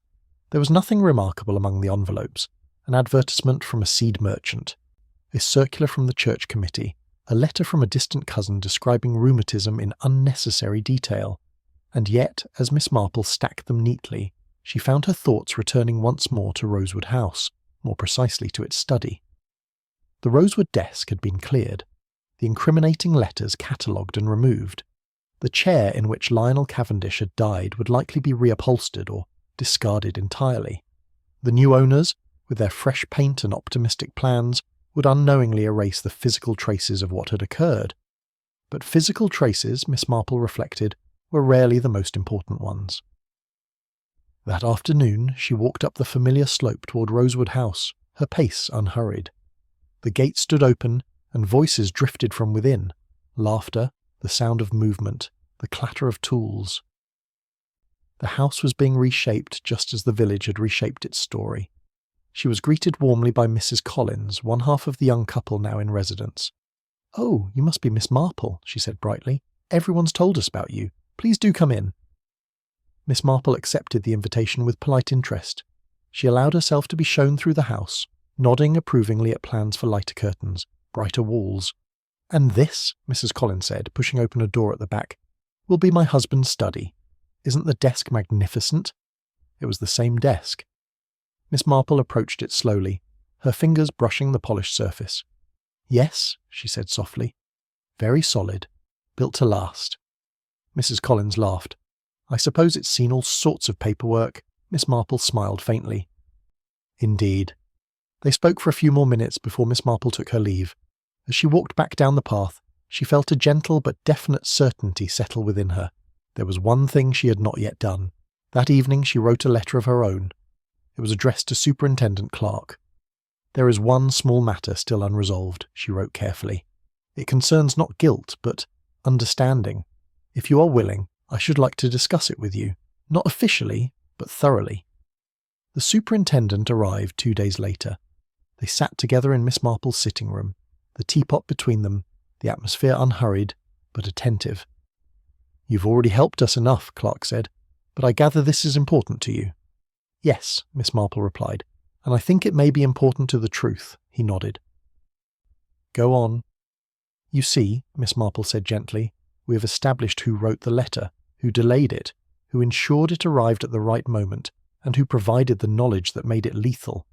There was nothing remarkable among the envelopes. An advertisement from a seed merchant, a circular from the church committee, a letter from a distant cousin describing rheumatism in unnecessary detail. And yet, as Miss Marple stacked them neatly, she found her thoughts returning once more to Rosewood House, more precisely to its study. The rosewood desk had been cleared, the incriminating letters catalogued and removed. The chair in which Lionel Cavendish had died would likely be reupholstered or discarded entirely. The new owners, with their fresh paint and optimistic plans, would unknowingly erase the physical traces of what had occurred. But physical traces, Miss Marple reflected, were rarely the most important ones. That afternoon she walked up the familiar slope toward Rosewood House, her pace unhurried. The gate stood open, and voices drifted from within, laughter, the sound of movement, the clatter of tools. The house was being reshaped just as the village had reshaped its story. She was greeted warmly by Mrs. Collins, one half of the young couple now in residence. "Oh, you must be Miss Marple," she said brightly. "Everyone's told us about you. Please do come in." Miss Marple accepted the invitation with polite interest. She allowed herself to be shown through the house, nodding approvingly at plans for lighter curtains, brighter walls. "And this," Mrs. Collins said, pushing open a door at the back, "will be my husband's study. Isn't the desk magnificent?" It was the same desk. Miss Marple approached it slowly, her fingers brushing the polished surface. "Yes," she said softly. "Very solid. Built to last." Mrs. Collins laughed. "I suppose it's seen all sorts of paperwork." Miss Marple smiled faintly. "Indeed." They spoke for a few more minutes before Miss Marple took her leave. As she walked back down the path, she felt a gentle but definite certainty settle within her. There was one thing she had not yet done. That evening she wrote a letter of her own. It was addressed to Superintendent Clark. "There is one small matter still unresolved," she wrote carefully. "It concerns not guilt, but understanding. If you are willing, I should like to discuss it with you, not officially, but thoroughly." The superintendent arrived 2 days later. They sat together in Miss Marple's sitting room, the teapot between them, the atmosphere unhurried, but attentive. "You've already helped us enough," Clark said, "but I gather this is important to you." "Yes," Miss Marple replied, "and I think it may be important to the truth," he nodded. "Go on." "You see," Miss Marple said gently, "we have established who wrote the letter, who delayed it, who ensured it arrived at the right moment, and who provided the knowledge that made it lethal.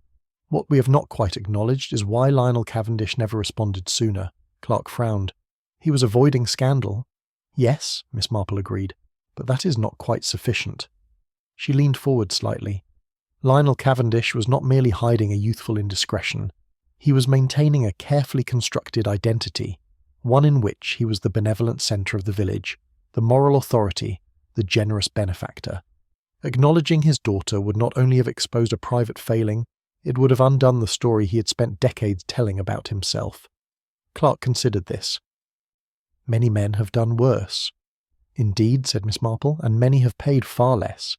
What we have not quite acknowledged is why Lionel Cavendish never responded sooner." Clark frowned. "He was avoiding scandal." "Yes," Miss Marple agreed, "but that is not quite sufficient." She leaned forward slightly. Lionel Cavendish was not merely hiding a youthful indiscretion. He was maintaining a carefully constructed identity, one in which he was the benevolent centre of the village, the moral authority, the generous benefactor. Acknowledging his daughter would not only have exposed a private failing, it would have undone the story he had spent decades telling about himself. Clark considered this. "Many men have done worse." "Indeed," said Miss Marple, "and many have paid far less.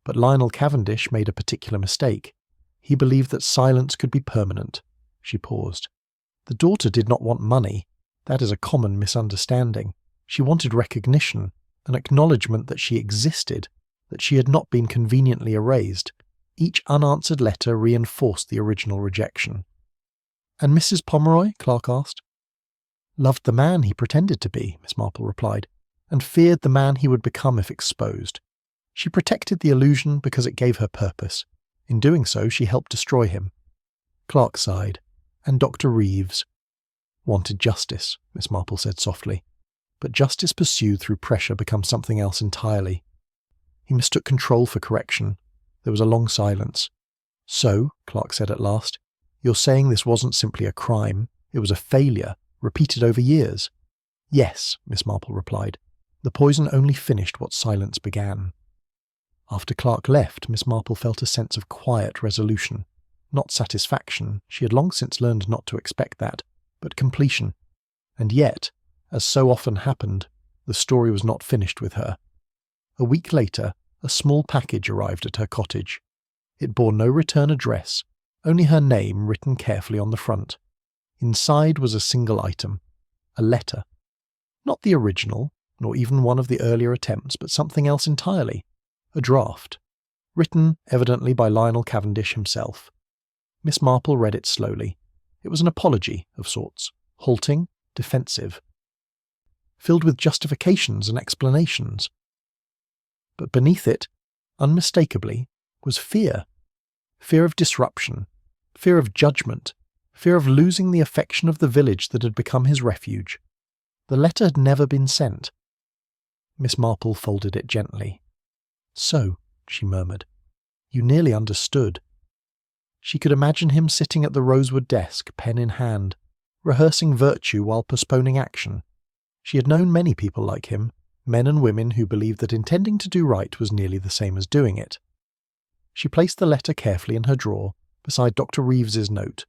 But Lionel Cavendish made a particular mistake. He believed that silence could be permanent." She paused. "The daughter did not want money. That is a common misunderstanding. She wanted recognition, an acknowledgement that she existed, that she had not been conveniently erased. Each unanswered letter reinforced the original rejection." "And Mrs. Pomeroy?" Clark asked. "Loved the man he pretended to be," Miss Marple replied, "and feared the man he would become if exposed. She protected the illusion because it gave her purpose. In doing so, she helped destroy him." Clark sighed. "And Dr. Reeves?" "Wanted justice," Miss Marple said softly. "But justice pursued through pressure becomes something else entirely. He mistook control for correction." There was a long silence. "So," Clark said at last, "you're saying this wasn't simply a crime, it was a failure, repeated over years?" "Yes," Miss Marple replied. "The poison only finished what silence began." After Clark left, Miss Marple felt a sense of quiet resolution. Not satisfaction, she had long since learned not to expect that, but completion. And yet, as so often happened, the story was not finished with her. A week later, a small package arrived at her cottage. It bore no return address, only her name written carefully on the front. Inside was a single item, a letter. Not the original, nor even one of the earlier attempts, but something else entirely. A draft, written evidently by Lionel Cavendish himself. Miss Marple read it slowly. It was an apology of sorts, halting, defensive, filled with justifications and explanations. But beneath it, unmistakably, was fear. Fear of disruption, fear of judgment, fear of losing the affection of the village that had become his refuge. The letter had never been sent. Miss Marple folded it gently. "So," she murmured, "you nearly understood." She could imagine him sitting at the rosewood desk, pen in hand, rehearsing virtue while postponing action. She had known many people like him, men and women who believed that intending to do right was nearly the same as doing it. She placed the letter carefully in her drawer, beside Dr. Reeves's note.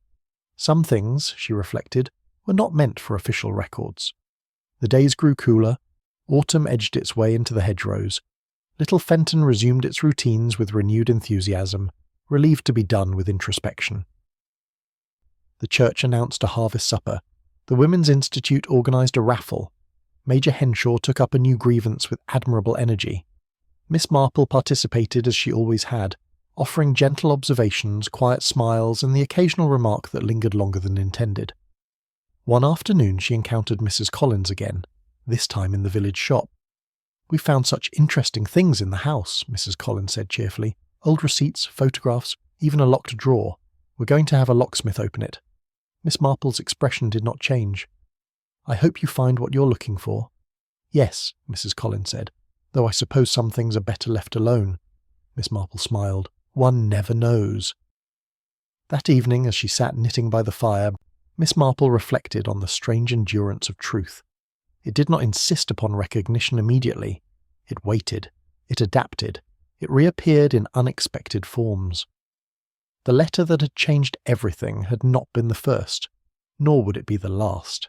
Some things, she reflected, were not meant for official records. The days grew cooler, autumn edged its way into the hedgerows. Little Fenton resumed its routines with renewed enthusiasm, relieved to be done with introspection. The church announced a harvest supper. The Women's Institute organised a raffle. Major Henshaw took up a new grievance with admirable energy. Miss Marple participated as she always had, offering gentle observations, quiet smiles, and the occasional remark that lingered longer than intended. One afternoon she encountered Mrs. Collins again, this time in the village shop. "We found such interesting things in the house," Mrs. Collins said cheerfully. "Old receipts, photographs, even a locked drawer. We're going to have a locksmith open it." Miss Marple's expression did not change. "I hope you find what you're looking for." "Yes," Mrs. Collins said, "though I suppose some things are better left alone." Miss Marple smiled. "One never knows." That evening, as she sat knitting by the fire, Miss Marple reflected on the strange endurance of truth. It did not insist upon recognition immediately. It waited. It adapted. it reappeared in unexpected forms. The letter that had changed everything had not been the first, nor would it be the last.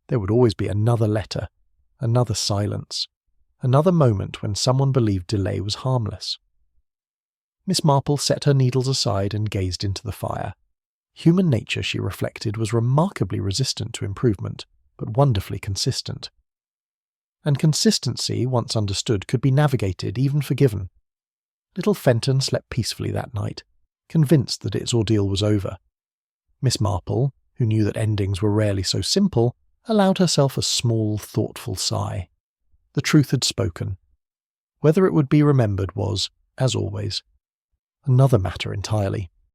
There would always be another letter, another silence, another moment when someone believed delay was harmless. Miss Marple set her needles aside and gazed into the fire. Human nature, she reflected, was remarkably resistant to improvement, but wonderfully consistent. And consistency, once understood, could be navigated, even forgiven. Little Fenton slept peacefully that night, convinced that its ordeal was over. Miss Marple, who knew that endings were rarely so simple, allowed herself a small, thoughtful sigh. The truth had spoken. Whether it would be remembered was, as always, another matter entirely.